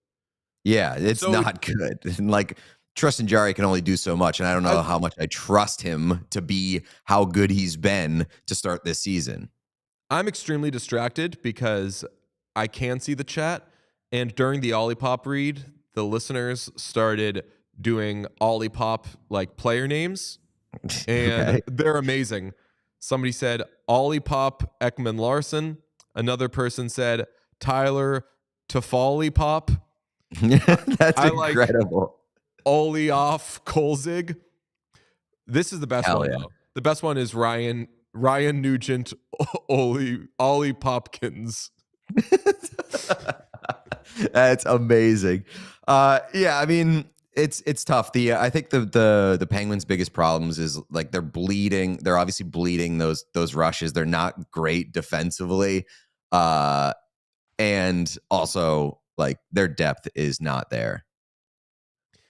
Yeah, it's not good. And like, Tristan Jarry can only do so much, and I don't know how much I trust him to be how good he's been to start this season. I'm extremely distracted because I can see the chat, and during the Olipop read, the listeners started doing Olipop like player names, and they're amazing. Somebody said Olipop Ekman Larson. Another person said Tyler Toffoli Pop. That's incredible. Oli off Kolzig. This is the best one, though. The best one is Ryan Nugent Ollie Popkins. That's amazing. Yeah, I mean, it's tough. I think the Penguins' biggest problems is like they're bleeding. They're obviously bleeding those rushes. They're not great defensively, and also like their depth is not there.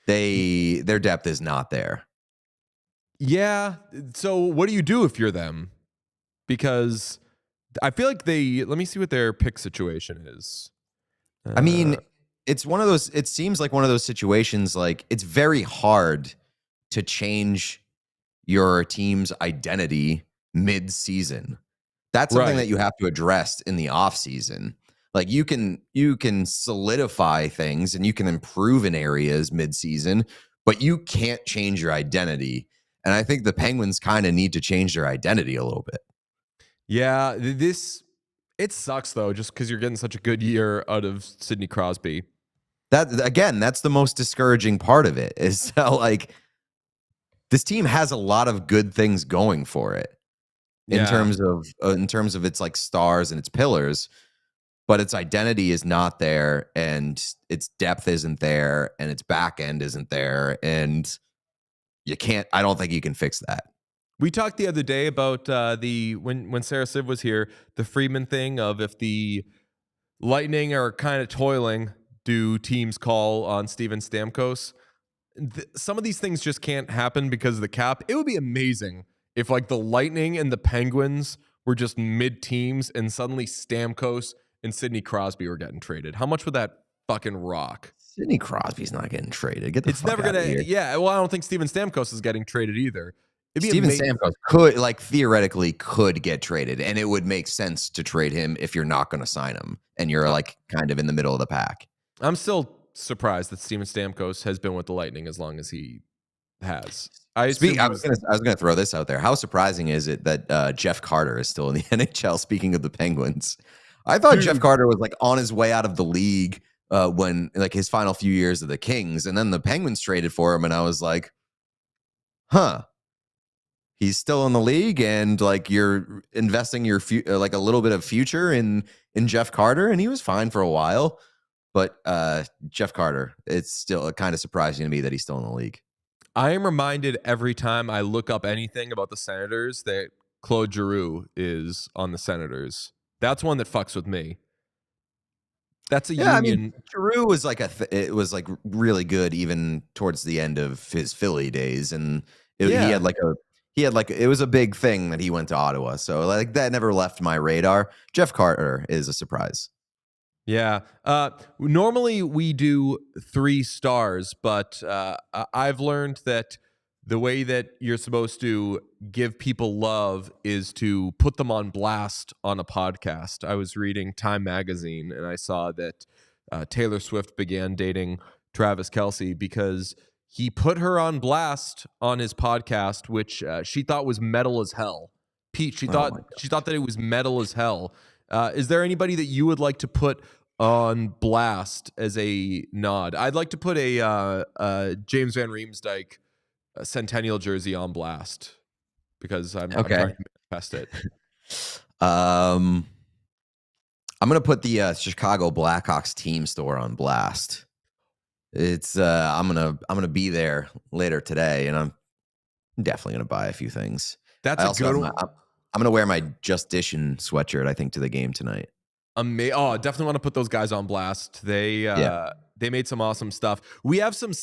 Their depth is not there. Yeah. So what do you do if you're them? Because I feel like let me see what their pick situation is. I mean, it's one of those, it seems like one of those situations, like it's very hard to change your team's identity mid-season. That's something that you have to address in the off season. Like you can solidify things and you can improve in areas mid-season, but you can't change your identity. And I think the Penguins kind of need to change their identity a little bit. Yeah, it sucks though, just because you're getting such a good year out of Sidney Crosby. That's the most discouraging part of it, is that like this team has a lot of good things going for it in terms of its like stars and its pillars. But its identity is not there, and its depth isn't there, and its back end isn't there, and I don't think you can fix that. We talked the other day about when Sarah Siv was here, the Friedman thing of if the Lightning are kind of toiling, do teams call on Steven Stamkos? Some of these things just can't happen because of the cap. It would be amazing if like the Lightning and the Penguins were just mid-teams and suddenly Stamkos and Sidney Crosby were getting traded. How much would that fucking rock? Sidney Crosby's not getting traded. Get the it's fuck never out of here. Yeah, well, I don't think Steven Stamkos is getting traded either. Steven Stamkos could, like, theoretically could get traded, and it would make sense to trade him if you're not going to sign him and you're like kind of in the middle of the pack. I'm still surprised that Steven Stamkos has been with the Lightning as long as he has. I was going to throw this out there. How surprising is it that Jeff Carter is still in the NHL? Speaking of the Penguins, I thought Jeff Carter was like on his way out of the league when like his final few years of the Kings, and then the Penguins traded for him, and I was like, huh. He's still in the league, and like you're investing your like a little bit of future in Jeff Carter, and he was fine for a while. But Jeff Carter, it's still kind of surprising to me that he's still in the league. I am reminded every time I look up anything about the Senators that Claude Giroux is on the Senators. That's one that fucks with me. That's a union. I mean, Giroux was like it was like really good even towards the end of his Philly days, and he had like it was a big thing that he went to Ottawa. So like that never left my radar. Jeff Carter is a surprise. Yeah. Normally we do 3 stars, but I've learned that the way that you're supposed to give people love is to put them on blast on a podcast. I was reading Time Magazine and I saw that Taylor Swift began dating Travis Kelce because he put her on blast on his podcast, which she thought was metal as hell. Pete, she thought that it was metal as hell. Is there anybody that you would like to put on blast as a nod? I'd like to put a James Van Riemsdyk Centennial jersey on blast because I'm trying to manifest it. I'm gonna put the Chicago Blackhawks team store on blast. It's I'm gonna be there later today, and I'm definitely gonna buy a few things. That's a good one. I'm going to wear my Just Dishin' sweatshirt, I think, to the game tonight. I definitely want to put those guys on blast. They made some awesome stuff. We have some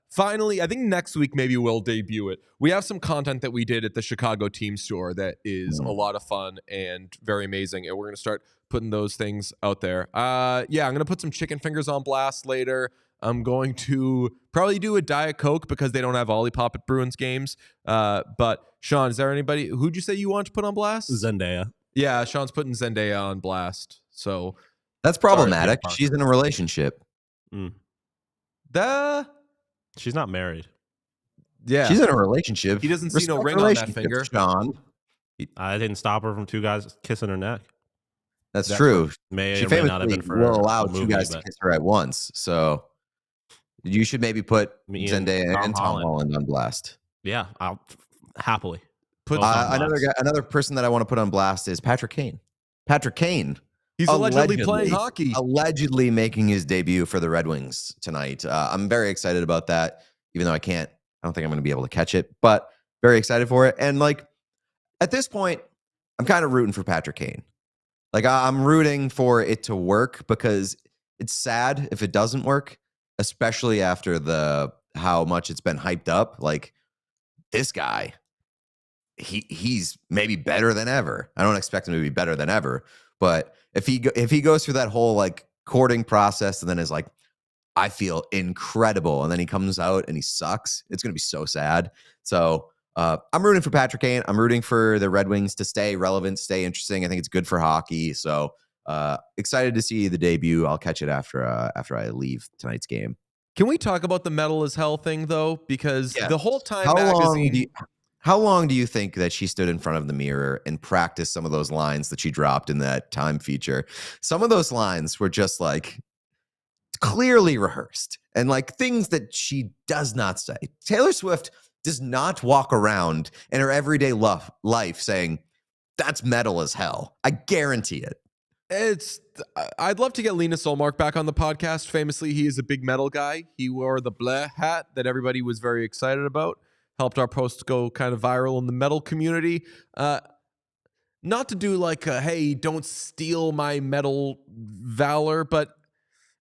finally, I think next week maybe we'll debut it. We have some content that we did at the Chicago team store that is a lot of fun and very amazing, and we're going to start putting those things out there. I'm going to put some chicken fingers on blast later. I'm going to probably do a Diet Coke because they don't have Olipop at Bruins games. But Sean, is there anybody? Who'd you say you want to put on blast? Zendaya. Yeah, Sean's putting Zendaya on blast. So that's problematic. She's in a relationship. She's not married. Yeah, she's in a relationship. He doesn't see no ring on that finger. Sean, I didn't stop her from 2 guys kissing her neck. That's true. She famously will allow 2 guys to kiss her at once. So you should maybe put Zendaya and Tom Holland on blast. Yeah, I'll happily put another person that I want to put on blast is Patrick Kane. Patrick Kane. He's allegedly playing hockey. Allegedly making his debut for the Red Wings tonight. I'm very excited about that, even though I don't think I'm going to be able to catch it, but very excited for it. And like at this point, I'm kind of rooting for Patrick Kane. Like I'm rooting for it to work because it's sad if it doesn't work, especially after how much it's been hyped up. Like this guy, he's maybe better than ever. I don't expect him to be better than ever, but if he goes through that whole like courting process and then is like, I feel incredible, and then he comes out and he sucks, it's going to be so sad. So I'm rooting for Patrick Kane. I'm rooting for the Red Wings to stay relevant, stay interesting. I think it's good for hockey. So excited to see the debut. I'll catch it after I leave tonight's game. Can we talk about the metal as hell thing though? Because the whole time magazine. How long do you think that she stood in front of the mirror and practiced some of those lines that she dropped in that Time feature? Some of those lines were just like clearly rehearsed and like things that she does not say. Taylor Swift does not walk around in her everyday life saying, that's metal as hell. I guarantee it. I'd love to get Linus Ullmark back on the podcast. Famously, he is a big metal guy. He wore the bleh hat that everybody was very excited about. Helped our post go kind of viral in the metal community. Not to do like, hey, don't steal my metal valor, but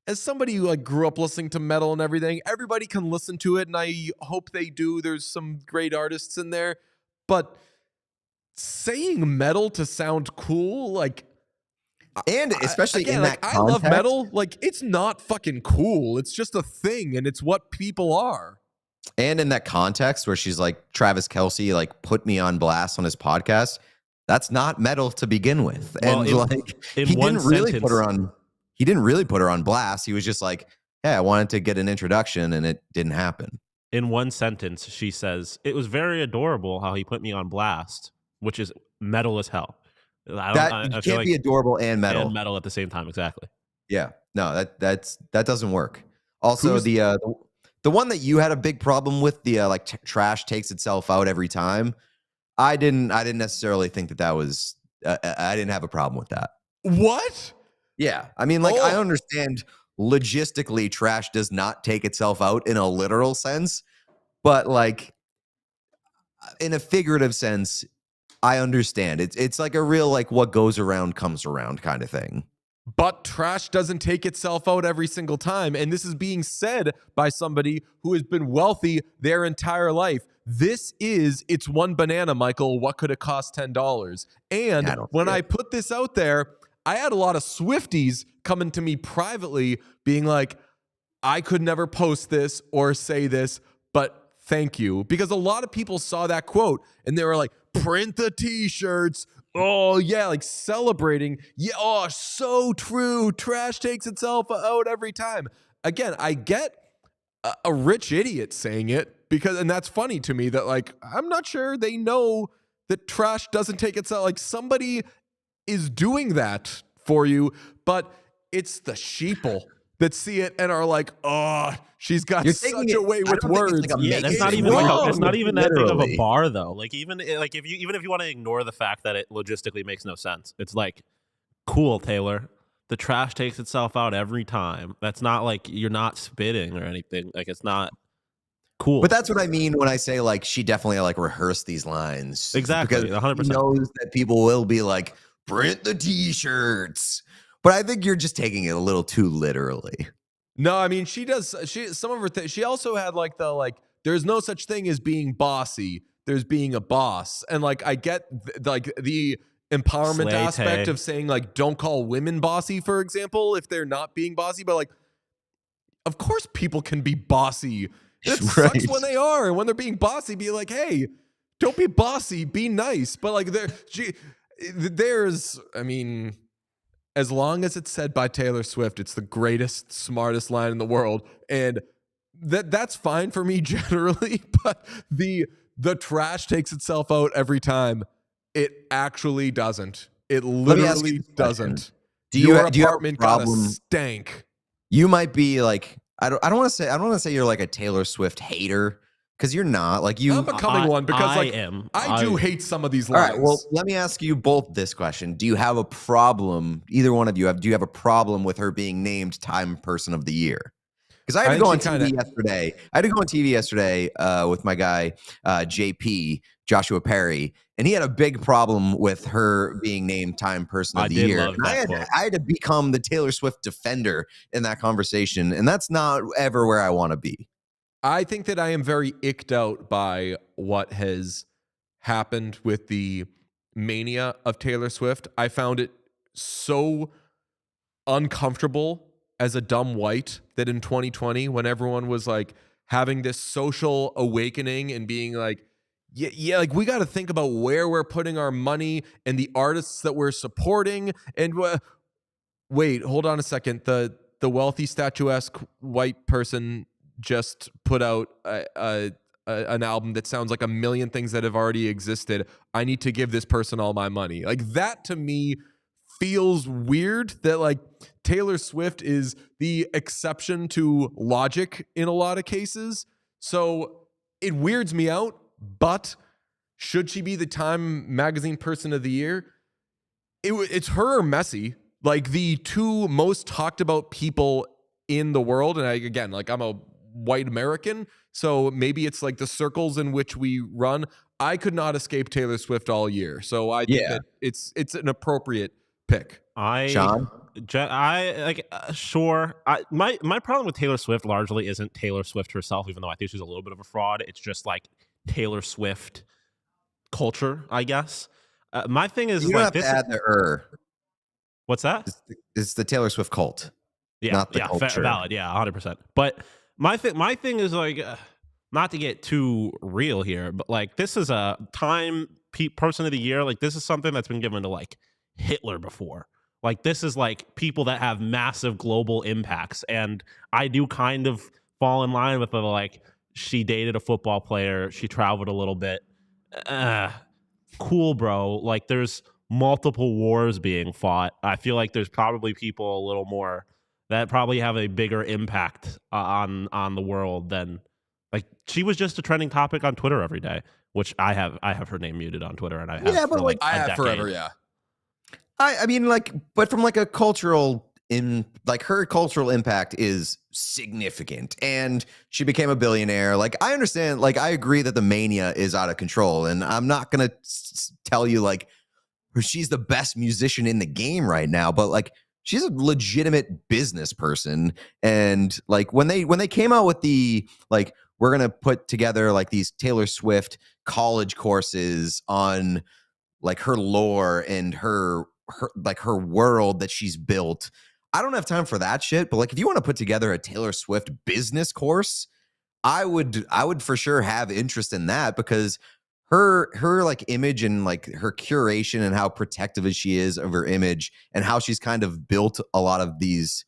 as somebody who like grew up listening to metal and everything, everybody can listen to it, and I hope they do. There's some great artists in there, but saying metal to sound cool, like, and especially in that context, I love metal. Like, it's not fucking cool. It's just a thing, and it's what people are. And in that context where she's like, Travis Kelce, like, put me on blast on his podcast, that's not metal to begin with. Well, and he didn't really put her on blast. He was just like, yeah, I wanted to get an introduction, and it didn't happen. In one sentence, she says, it was very adorable how he put me on blast, which is metal as hell. I can't be adorable and metal. And metal at the same time, exactly. Yeah. No, that doesn't work. Also, the one that you had a big problem with, the trash takes itself out every time. I didn't necessarily think that was. I didn't have a problem with that. What? Yeah, I mean, I understand logistically trash does not take itself out in a literal sense, but like in a figurative sense, I understand. It's like a real like what goes around comes around kind of thing. But trash doesn't take itself out every single time. And this is being said by somebody who has been wealthy their entire life. It's one banana, Michael. What could it cost $10? And when I put this out there, I had a lot of Swifties coming to me privately being like, I could never post this or say this, but thank you. Because a lot of people saw that quote and they were like, print the t-shirts. Oh, yeah, like celebrating. Yeah, oh, so true. Trash takes itself out every time. Again, I get a rich idiot saying it and that's funny to me that like, I'm not sure they know that trash doesn't take itself. Like somebody is doing that for you, but it's the sheeple that see it and are like, oh, she's got such a way with words. That's not even it's not even that big of a bar though. Like even if you want to ignore the fact that it logistically makes no sense, it's like, cool, Taylor. The trash takes itself out every time. That's not like you're not spitting or anything. Like it's not cool. But that's what I mean when I say like she definitely like rehearsed these lines. Exactly, because 100%. She knows that people will be like, print the t-shirts. But I think you're just taking it a little too literally. No, I mean she does. Some of her she also had like there's no such thing as being bossy. There's being a boss, and like I get the empowerment aspect of saying like don't call women bossy, for example, if they're not being bossy. But like, of course, people can be bossy. It sucks when they are, and when they're being bossy, be like, hey, don't be bossy, be nice. But like I mean. As long as it's said by Taylor Swift, it's the greatest, smartest line in the world. And that's fine for me generally, but the trash takes itself out every time. It actually doesn't. It literally doesn't. Your apartment got a stank. You might be like, I don't want to say you're like a Taylor Swift hater. Because you're not like you. I'm becoming one because I do hate some of these lines. All right, well, let me ask you both this question: do you have a problem? Either one of you do you have a problem with her being named Time Person of the Year? Because I had to go on TV yesterday. I had to go on TV yesterday with my guy JP Joshua Perry, and he had a big problem with her being named Time Person of the Year. I had to become the Taylor Swift defender in that conversation, and that's not ever where I want to be. I think that I am very icked out by what has happened with the mania of Taylor Swift. I found it so uncomfortable as a dumb white that in 2020, when everyone was like having this social awakening and being like, yeah, like we got to think about where we're putting our money and the artists that we're supporting. And wait, hold on a second. The wealthy statuesque white person just put out an album that sounds like a million things that have already existed. I need to give this person all my money. Like that to me feels weird that like Taylor Swift is the exception to logic in a lot of cases. So it weirds me out, but should she be the Time Magazine Person of the Year? It's her or Messi, like the two most talked about people in the world. And I'm a white American, so maybe it's like the circles in which we run. I could not escape Taylor Swift all year, so I think that it's an appropriate pick. Sean? Sure. My problem with Taylor Swift largely isn't Taylor Swift herself, even though I think she's a little bit of a fraud. It's just like Taylor Swift culture, I guess. My thing is you don't have to add the What's that? It's the Taylor Swift cult. Yeah, not the culture. Valid. Yeah, 100%. But my thing is like, not to get too real here, but like this is a Time Person of the Year. Like this is something that's been given to like Hitler before. Like this is like people that have massive global impacts, and I do kind of fall in line with the like she dated a football player, she traveled a little bit. Cool, bro. Like there's multiple wars being fought. I feel like there's probably people a little more that probably have a bigger impact on the world than like she was just a trending topic on Twitter every day, which I have her name muted on Twitter, and I have I have forever. Yeah, I mean, like, but from like a cultural in like her cultural impact is significant, and she became a billionaire. Like, I understand, like, I agree that the mania is out of control, and I'm not gonna tell you like she's the best musician in the game right now, but like she's a legitimate business person. And like when they came out with the like, we're gonna put together like these Taylor Swift college courses on like her lore and her like her world that she's built. I don't have time for that shit, but like if you want to put together a Taylor Swift business course, I would for sure have interest in that, because her like image and like her curation and how protective she is of her image and how she's kind of built a lot of these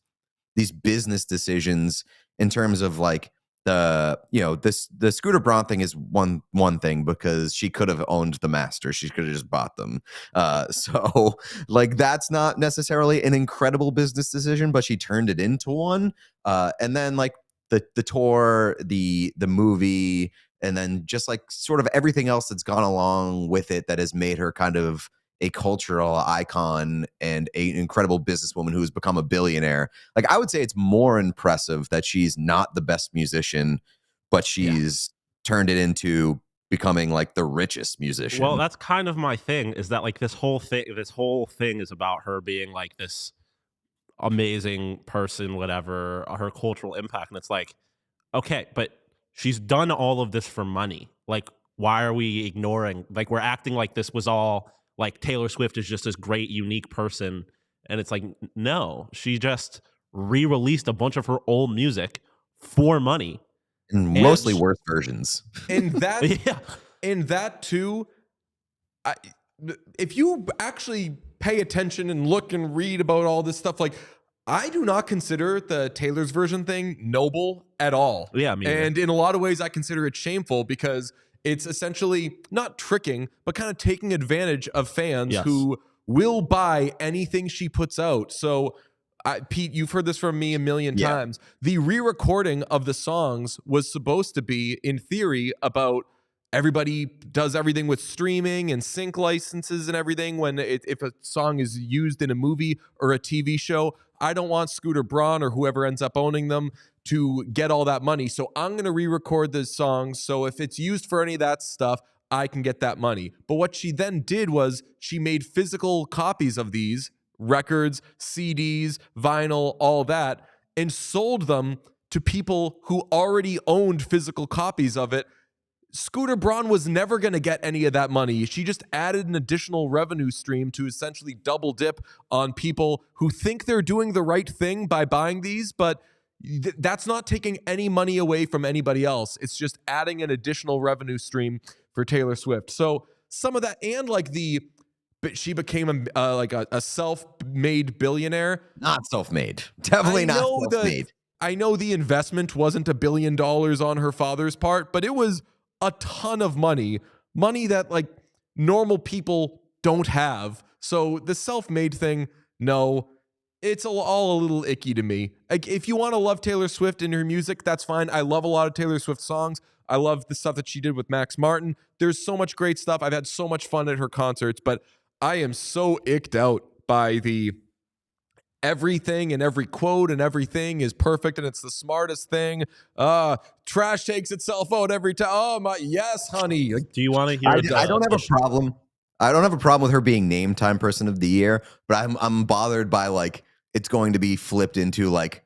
business decisions in terms of like the Scooter Braun thing is one thing, because she could have owned the Masters. She could have just bought them. So like that's not necessarily an incredible business decision, but she turned it into one. And then like the tour, the movie, and then just like sort of everything else that's gone along with it that has made her kind of a cultural icon and an incredible businesswoman who has become a billionaire. Like, I would say it's more impressive that she's not the best musician, but she's turned it into becoming like the richest musician. Well, that's kind of my thing, is that like this whole thing is about her being like this amazing person, whatever, her cultural impact. And it's like, okay, but she's done all of this for money. Like, why are we ignoring, like, we're acting like this was all like Taylor Swift is just this great, unique person. And it's like, no, she just re-released a bunch of her old music for money. And mostly worse versions. And that, and that too, if you actually pay attention and look and read about all this stuff, like, I do not consider the Taylor's version thing noble at all. Yeah, me either. And in a lot of ways, I consider it shameful, because it's essentially not tricking, but kind of taking advantage of fans who will buy anything she puts out. So, Pete, you've heard this from me a million times. The re-recording of the songs was supposed to be, in theory, about everybody does everything with streaming and sync licenses and everything when if a song is used in a movie or a TV show. I don't want Scooter Braun or whoever ends up owning them to get all that money. So I'm going to re-record the songs. So if it's used for any of that stuff, I can get that money. But what she then did was she made physical copies of these records, CDs, vinyl, all that, and sold them to people who already owned physical copies of it. Scooter Braun was never going to get any of that money. She just added an additional revenue stream to essentially double dip on people who think they're doing the right thing by buying these, but that's not taking any money away from anybody else. It's just adding an additional revenue stream for Taylor Swift. So some of that, and like she became a self-made billionaire. Not self-made. Definitely not self-made. I know the investment wasn't $1 billion on her father's part, but it was a ton of money that like normal people don't have. So the self-made thing, no, it's all a little icky to me. Like, if you want to love Taylor Swift and her music, that's fine. I love a lot of Taylor Swift songs. I love the stuff that she did with Max Martin. There's so much great stuff. I've had so much fun at her concerts, but I am so icked out by the everything and every quote and everything is perfect and it's the smartest thing. Trash takes itself out every time. Oh my, yes, honey. Do you want to hear? I don't have a problem. I don't have a problem with her being named Time Person of the Year, but I'm bothered by like it's going to be flipped into like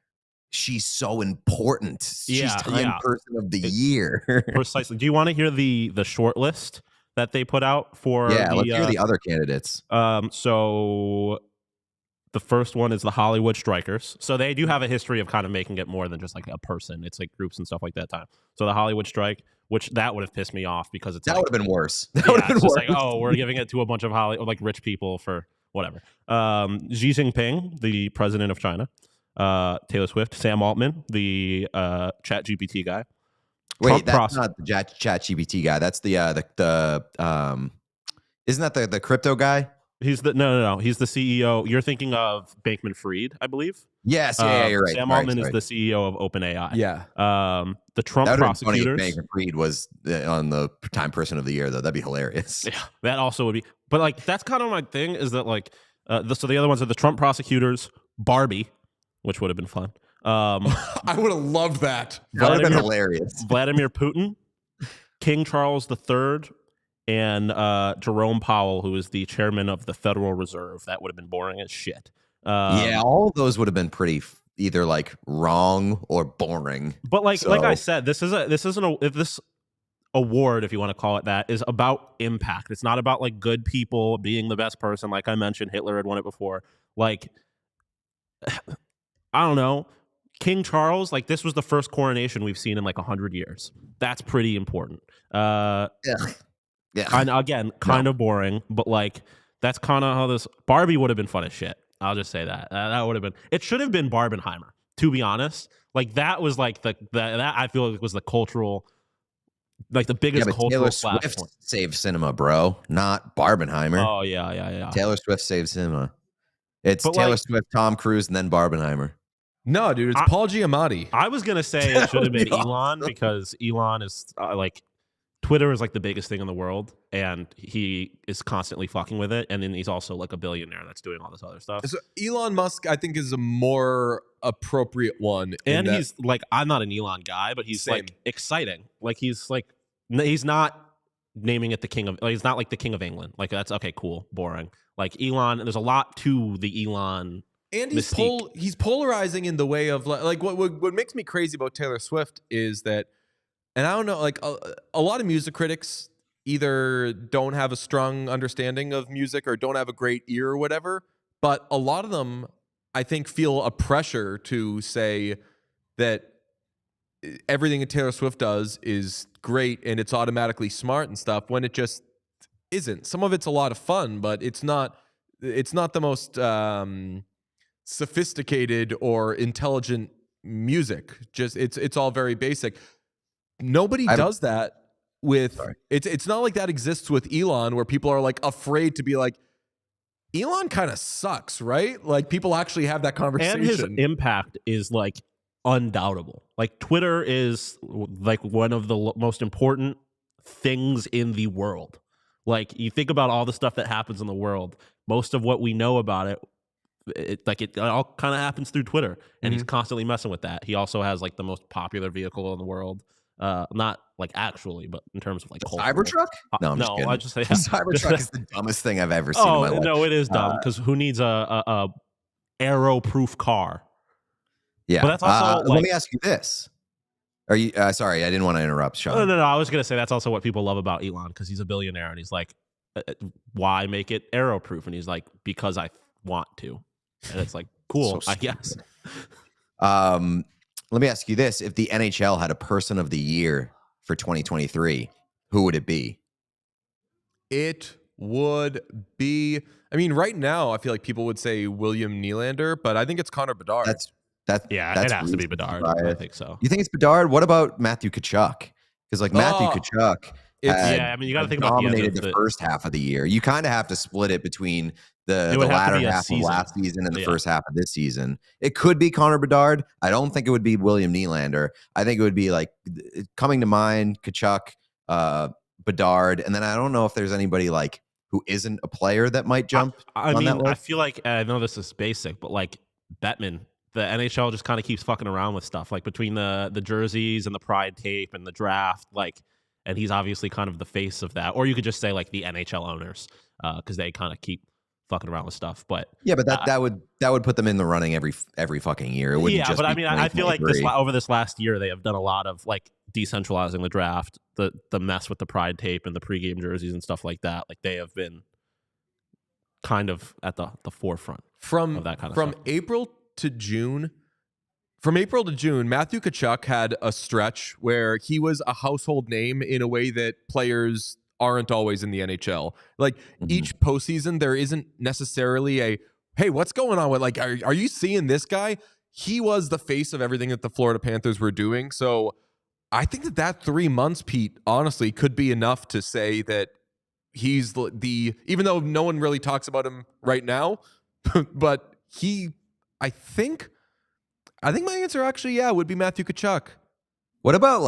she's so important. She's Time Person of the Year. Precisely. Do you want to hear the short list that they put out for? Yeah, let's hear the other candidates. So the first one is the Hollywood Strikers. So they do have a history of kind of making it more than just like a person. It's like groups and stuff like that time. So the Hollywood Strike, which that would have pissed me off because it's that would have been worse. That would have been worse. Like, oh, we're giving it to a bunch of like rich people for whatever. Xi Jinping, the president of China. Taylor Swift. Sam Altman, the ChatGPT guy. Wait, that's not the ChatGPT guy. That's the isn't that the crypto guy? He's the no. He's the CEO. You're thinking of Bankman-Fried, I believe. Yes, yeah, you're right. Sam Altman is the CEO of OpenAI. Yeah. The Trump prosecutors. Funny if Bankman-Fried was on the Time Person of the Year, though. That'd be hilarious. Yeah, that also would be. But like, that's kind of my thing. Is that like, so the other ones are the Trump prosecutors, Barbie, which would have been fun. I would have loved that. That would have been hilarious. Vladimir Putin, King Charles III, and Jerome Powell, who is the chairman of the Federal Reserve. That would have been boring as shit. Yeah, all of those would have been pretty either like wrong or boring. But like I said, this award, if you want to call it that, is about impact. It's not about like good people being the best person. Like I mentioned, Hitler had won it before. Like, I don't know, King Charles, like this was the first coronation we've seen in like 100 years. That's pretty important. Yeah. And again, kind of boring, but like that's kind of how this Barbie would have been fun as shit. I'll just say that. That would have been. It should have been Barbenheimer, to be honest. Like that was like that I feel like was the cultural, like the biggest cultural Taylor Swift saved cinema, bro, not Barbenheimer. Oh yeah. Taylor Swift saved cinema. It's Taylor Swift, Tom Cruise, and then Barbenheimer. No, dude, it's Paul Giamatti. I was gonna say it should have been Elon because Elon is like Twitter is like the biggest thing in the world, and he is constantly fucking with it. And then he's also like a billionaire that's doing all this other stuff. So Elon Musk, I think, is a more appropriate one. And he's like, I'm not an Elon guy, but he's like exciting. Like he's not naming it the king of. Like, he's not like the king of England. Like that's okay, cool, boring. Like Elon, there's a lot to the Elon. And he's polarizing in the way of like what makes me crazy about Taylor Swift is that, and I don't know, like a lot of music critics either don't have a strong understanding of music or don't have a great ear or whatever, but a lot of them, I think, feel a pressure to say that everything that Taylor Swift does is great and it's automatically smart and stuff, when it just isn't. Some of it's a lot of fun, but it's not the most sophisticated or intelligent music. Just it's all very basic. Nobody does that with it's not like that exists with Elon, where people are like afraid to be like, Elon kind of sucks, right? Like people actually have that conversation. And his impact is like undoubtable. Like Twitter is like one of the most important things in the world. Like you think about all the stuff that happens in the world, most of what we know about it all kind of happens through Twitter, and he's constantly messing with that. He also has like the most popular vehicle in the world. Not like actually, but in terms of like Cybertruck. No, I just say Cybertruck is the dumbest thing I've ever seen in my life. No, it is dumb because who needs a arrow-proof car? Yeah, but that's also. Let me ask you this: Are you sorry? I didn't want to interrupt, Sean. No. I was gonna say that's also what people love about Elon, because he's a billionaire and he's like, why make it arrow-proof? And he's like, because I want to. And it's like, cool, I guess. Let me ask you this. If the NHL had a person of the year for 2023, who would it be? It would be, I mean, right now, I feel like people would say William Nylander, but I think it's Connor Bedard. It has to be Bedard. I think so. You think it's Bedard? What about Matthew Tkachuk? Because like Matthew Tkachuk, you got to think about the first half of the year. You kind of have to split it between the latter half of last season and the first half of this season. It could be Connor Bedard. I don't think it would be William Nylander. I think it would be like coming to mind Tkachuk, Bedard, and then I don't know if there's anybody like who isn't a player that might jump. I feel like, I know this is basic, but like Bettman, the NHL just kind of keeps fucking around with stuff like between the jerseys and the pride tape and the draft, like. And he's obviously kind of the face of that. Or you could just say like the NHL owners, because they kind of keep fucking around with stuff. But yeah, but that would put them in the running every fucking year. It wouldn't just but I mean, I feel like over this last year they have done a lot of like decentralizing the draft, the mess with the pride tape and the pregame jerseys and stuff like that. Like they have been kind of at the forefront of that kind of stuff. From April to June, Matthew Tkachuk had a stretch where he was a household name in a way that players aren't always in the NHL. Like each postseason, there isn't necessarily a, hey, what's going on with, like, are you seeing this guy? He was the face of everything that the Florida Panthers were doing. So I think that 3 months, Pete, honestly, could be enough to say that he's even though no one really talks about him right now, but I think my answer actually, would be Matthew Tkachuk. What about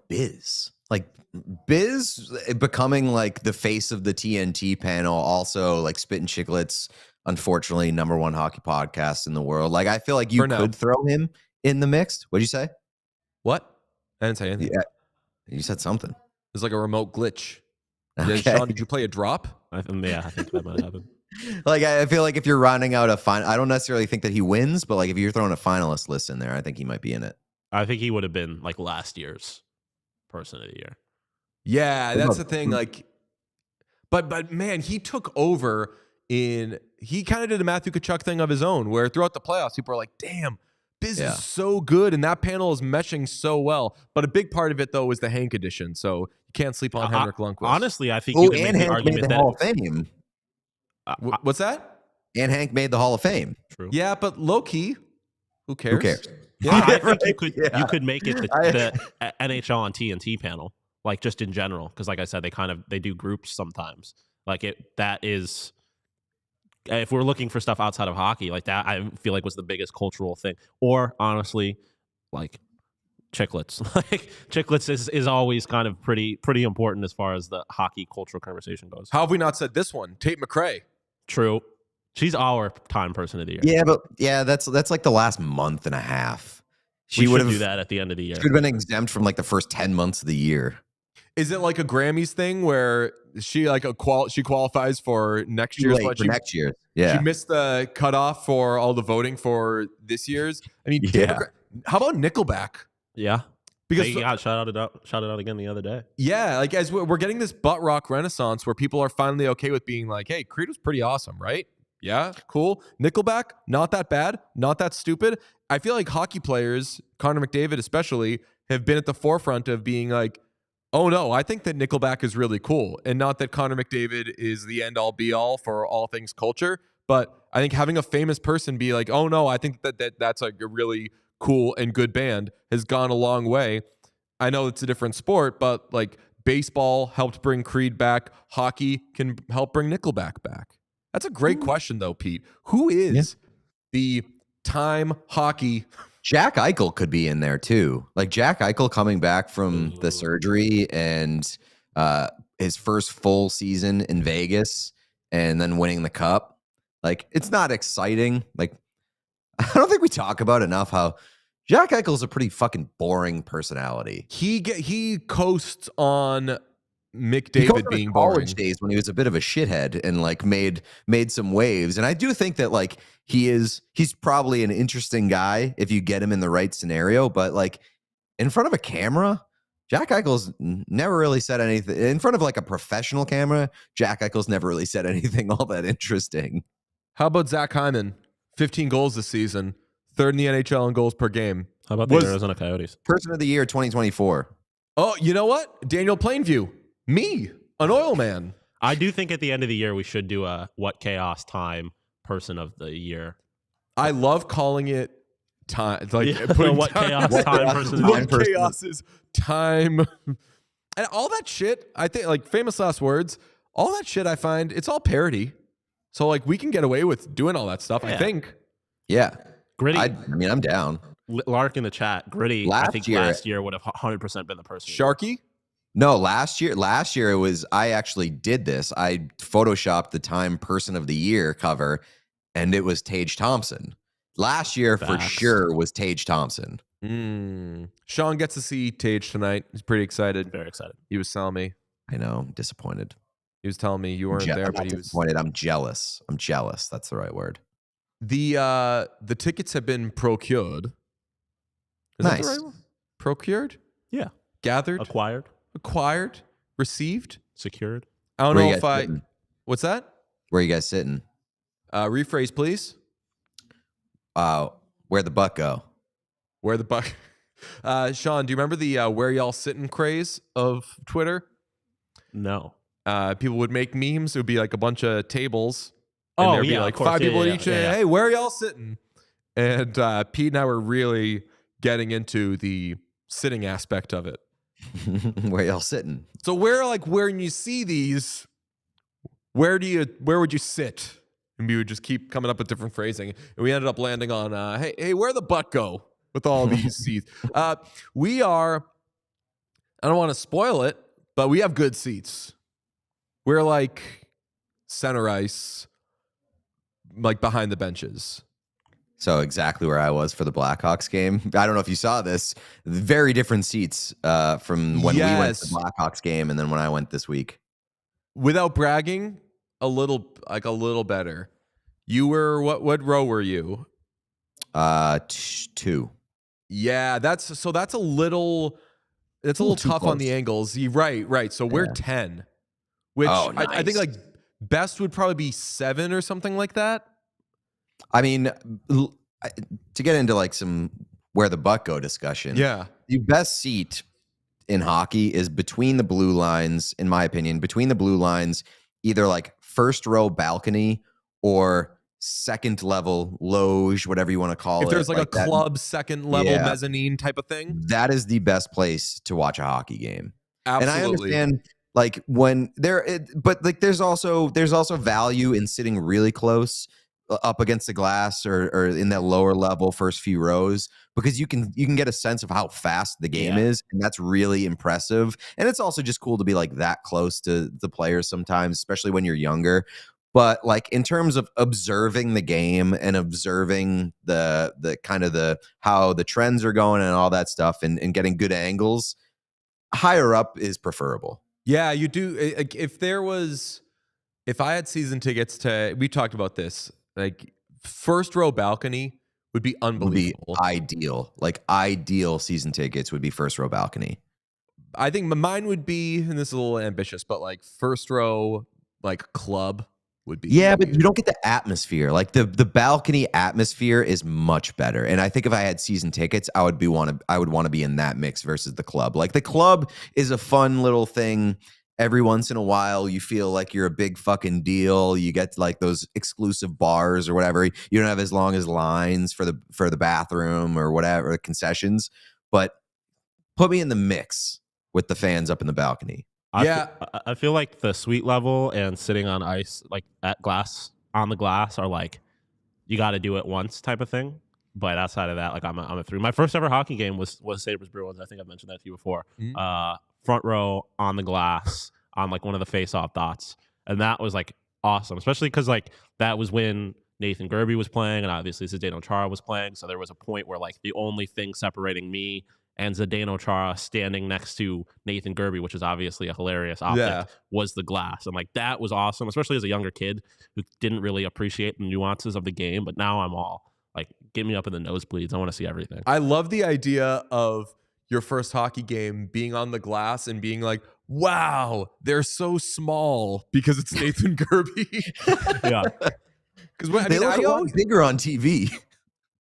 Biz? Like Biz becoming like the face of the TNT panel, also like spitting chiclets unfortunately, #1 hockey podcast in the world. Like, I feel like you could throw him in the mix. What'd you say? What? I didn't say anything. Yeah, you said something. There's like a remote glitch. Okay. Sean, did you play a drop? I think that might happen. Like, I feel like if you're rounding out a final, I don't necessarily think that he wins, but like if you're throwing a finalist list in there, I think he might be in it. I think he would have been like last year's person of the year. Yeah, that's the thing. Like, but man, he took over he kind of did a Matthew Tkachuk thing of his own, where throughout the playoffs, people are like, damn, this is so good, and that panel is meshing so well. But a big part of it, though, is the Hank edition, so you can't sleep on Henrik Lundqvist. Honestly, I think you can make the argument that Hall of Fame. What's that? And Hank made the Hall of Fame. True. Yeah, but low key, who cares? Who cares? Yeah, I think you could make it the NHL on TNT panel, like just in general, because like I said, they do groups sometimes. Like that is, if we're looking for stuff outside of hockey, like that, I feel like was the biggest cultural thing. Or honestly, like Chicklets. Like Chicklets is always kind of pretty important as far as the hockey cultural conversation goes. How have we not said this one? Tate McRae. True. She's our time person of the year. Yeah, but that's like the last month and a half. She would do that at the end of the year. She would have been exempt from like the first 10 months of the year. Is it like a Grammys thing where she like she qualifies for next year's? Next year, yeah. She missed the cutoff for all the voting for this year's. I mean, how about Nickelback? Yeah, because they got shouted out again the other day. Yeah, like as we're getting this butt rock renaissance where people are finally okay with being like, "Hey, Creed was pretty awesome, right? Yeah, cool. Nickelback, not that bad, not that stupid." I feel like hockey players, Connor McDavid especially, have been at the forefront of being like, oh no, I think that Nickelback is really cool. And not that Connor McDavid is the end all be all for all things culture, but I think having a famous person be like, oh no, I think that's like a really cool and good band has gone a long way. I know it's a different sport, but like baseball helped bring Creed back. Hockey can help bring Nickelback back. That's a great question though, Pete. Who is the time hockey? Jack Eichel could be in there too. Like Jack Eichel coming back from the surgery and his first full season in Vegas and then winning the cup. Like, it's not exciting. Like, I don't think we talk about enough how Jack Eichel is a pretty fucking boring personality. He coasts on McDavid being boring. College days when he was a bit of a shithead and like made some waves. And I do think that like he's probably an interesting guy if you get him in the right scenario, but like in front of a camera, Jack Eichel's never really said anything. In front of like a professional camera, Jack Eichel's never really said anything all that interesting. How about Zach Hyman? 15 goals this season, third in the NHL in goals per game. How about the Arizona Coyotes? Person of the year 2024. Oh, you know what? Daniel Plainview. Me, an oil man. I do think at the end of the year we should do a What Chaos Time Person of the Year. I love calling it time. Like What Chaos Time Person. What Chaos is time. And all that shit, I think, like famous last words, all that shit I find, it's all parody. So like we can get away with doing all that stuff, I think. Yeah. Gritty. I mean, I'm down. Lark in the chat. Gritty, last year would have 100% been the person. Sharky? No, last year it was, I actually did this. I photoshopped the Time Person of the Year cover, and it was Tage Thompson. Last year, for sure, was Tage Thompson. Sean gets to see Tage tonight. He's pretty excited. Very excited. He was telling me. I know, I'm disappointed. He was telling me you weren't there, but he was disappointed. I'm jealous. I'm jealous. That's the right word. The tickets have been procured. Is that the right one? Procured? Yeah. Gathered? Acquired, received, secured. I don't know if I. Sitting? What's that? Where are you guys sitting? Rephrase, please. Where'd the buck go? Where the buck? Sean, do you remember the where y'all sitting craze of Twitter? No. People would make memes. It would be like a bunch of tables. And there'd be like 5 people each. Hey, where are y'all sitting? And Pete and I were really getting into the sitting aspect of it. Where y'all sitting? So when you see these, where would you sit? And we would just keep coming up with different phrasing. And we ended up landing on, hey, where'd the butt go with all these seats? We are, I don't want to spoil it, but we have good seats. We're like center ice, like behind the benches. So exactly where I was for the Blackhawks game. I don't know if you saw this. Very different seats from when we went to the Blackhawks game and then when I went this week. Without bragging, a little better. You were what row were you? 2. Yeah, that's a little tough close on the angles. Right. So we're 10. Which nice. I think like best would probably be 7 or something like that. I mean, to get into like some where the buck go discussion. Yeah. The best seat in hockey is between the blue lines, in my opinion, between the blue lines, either like first row balcony or second level loge, whatever you want to call it. If there's like a club second level mezzanine type of thing. That is the best place to watch a hockey game. Absolutely. And I understand like when but like there's also value in sitting really close up against the glass or in that lower level first few rows, because you can get a sense of how fast the game is, and that's really impressive. And it's also just cool to be like that close to the players sometimes, especially when you're younger. But like in terms of observing the game and observing the kind of how the trends are going and all that stuff and getting good angles, higher up is preferable. Yeah, you do. If I had season tickets we talked about this, like first row balcony would be unbelievable. Would be ideal. Like ideal season tickets would be first row balcony. I think mine would be, and this is a little ambitious, but like first row, like club would be. Yeah, but you don't get the atmosphere. Like the balcony atmosphere is much better. And I think if I had season tickets, I would want to be in that mix versus the club. Like the club is a fun little thing. Every once in a while, you feel like you're a big fucking deal. You get like those exclusive bars or whatever. You don't have as long as lines for the bathroom or whatever, concessions. But put me in the mix with the fans up in the balcony. I feel like the suite level and sitting on ice, like on the glass, are like you got to do it once type of thing. But outside of that, like I'm a 3. My first ever hockey game was Sabres Bruins. I think I've mentioned that to you before. Mm-hmm. Front row on the glass on like one of the face-off dots, and that was like awesome, especially because like that was when Nathan Gerbe was playing, and obviously Zdeno Chara was playing. So there was a point where like the only thing separating me and Zdeno Chara standing next to Nathan Gerbe, which is obviously a hilarious optic, was the glass, and like that was awesome, especially as a younger kid who didn't really appreciate the nuances of the game. But now I'm all like, get me up in the nosebleeds. I want to see everything. I love the idea of your first hockey game being on the glass and being like, wow, they're so small because it's Nathan Gerbe. Yeah. Because they look a lot bigger on TV.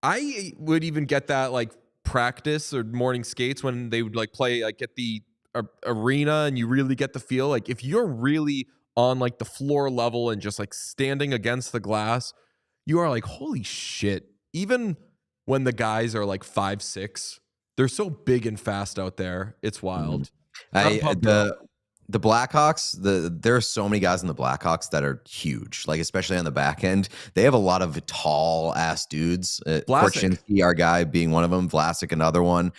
I would even get that like practice or morning skates when they would like play like at the arena, and you really get the feel. Like if you're really on like the floor level and just like standing against the glass, you are like, holy shit. Even when the guys are like 5'6", they're so big and fast out there. It's wild. The Blackhawks, there are so many guys in the Blackhawks that are huge, like especially on the back end. They have a lot of tall ass dudes. Korchinski, our guy, being one of them. Vlasic, another one.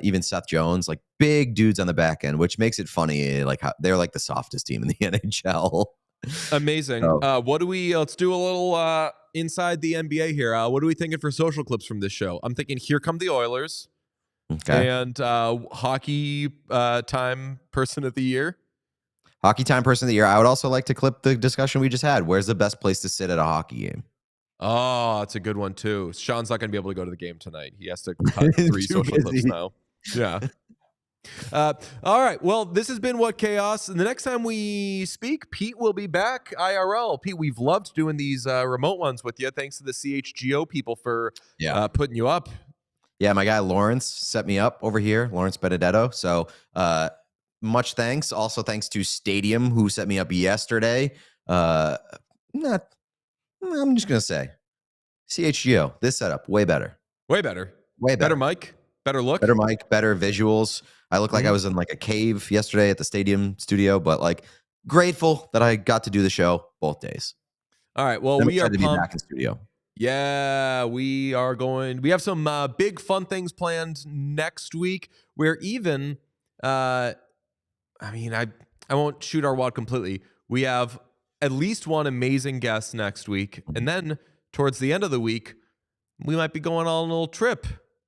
Even Seth Jones, like big dudes on the back end, which makes it funny. Like how they're like the softest team in the NHL. Amazing. So, let's do a little inside the NBA here. What are we thinking for social clips from this show? I'm thinking Here Come the Oilers. Okay. And hockey time person of the year. Hockey time person of the year. I would also like to clip the discussion we just had. Where's the best place to sit at a hockey game? Oh, that's a good one too. Sean's not going to be able to go to the game tonight. He has to cut 3 social clips now. Yeah. All right. Well, this has been What Chaos. And the next time we speak, Pete will be back IRL. Pete, we've loved doing these remote ones with you. Thanks to the CHGO people for putting you up. Yeah, my guy Lawrence set me up over here, Lawrence Benedetto. So much thanks. Also thanks to Stadium, who set me up yesterday. I'm just going to say, CHGO, this setup, way better. Way better. Way better. Better mic, better look. Better mic, better visuals. I look like I was in like a cave yesterday at the Stadium studio, but like grateful that I got to do the show both days. All right. Well, we are to be back in studio. Yeah, we are going. We have some big fun things planned next week. Where even, I won't shoot our wad completely. We have at least one amazing guest next week, and then towards the end of the week, we might be going on a little trip.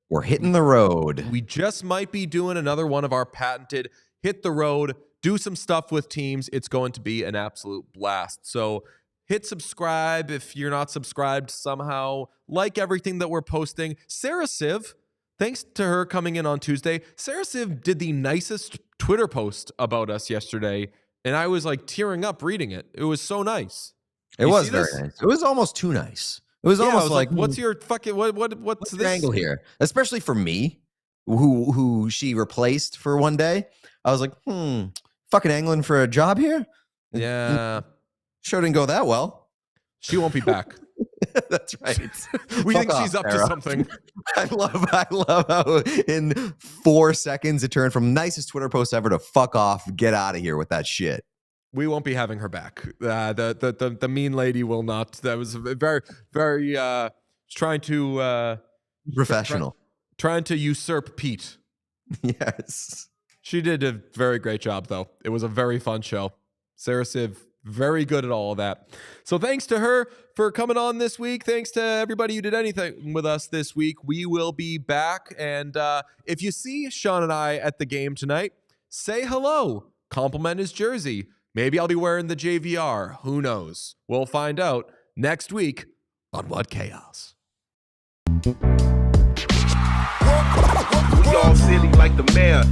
We're hitting the road. We just might be doing another one of our patented hit the road, do some stuff with teams. It's going to be an absolute blast. So hit subscribe if you're not subscribed somehow. Like everything that we're posting. Sarah Siv, thanks to her coming in on Tuesday, Sarah Siv did the nicest Twitter post about us yesterday, and I was like tearing up reading it. It was so nice. It was very nice. It was almost too nice. It was almost like, what's your fucking what's this angle here? Especially for me, who she replaced for one day. I was like, fucking angling for a job here? Yeah. Show didn't go that well. She won't be back. That's right. We think she's up to something. I love how in 4 seconds it turned from nicest Twitter post ever to fuck off, get out of here with that shit. We won't be having her back. The mean lady will not. That was very, very trying to professional. Trying to usurp Pete. Yes. She did a very great job, though. It was a very fun show. Sarah Siv, very good at all of that. So thanks to her for coming on this week. Thanks to everybody who did anything with us this week. We will be back. And if you see Sean and I at the game tonight, say hello. Compliment his jersey. Maybe I'll be wearing the JVR. Who knows? We'll find out next week on What Chaos. We all silly like the mayor.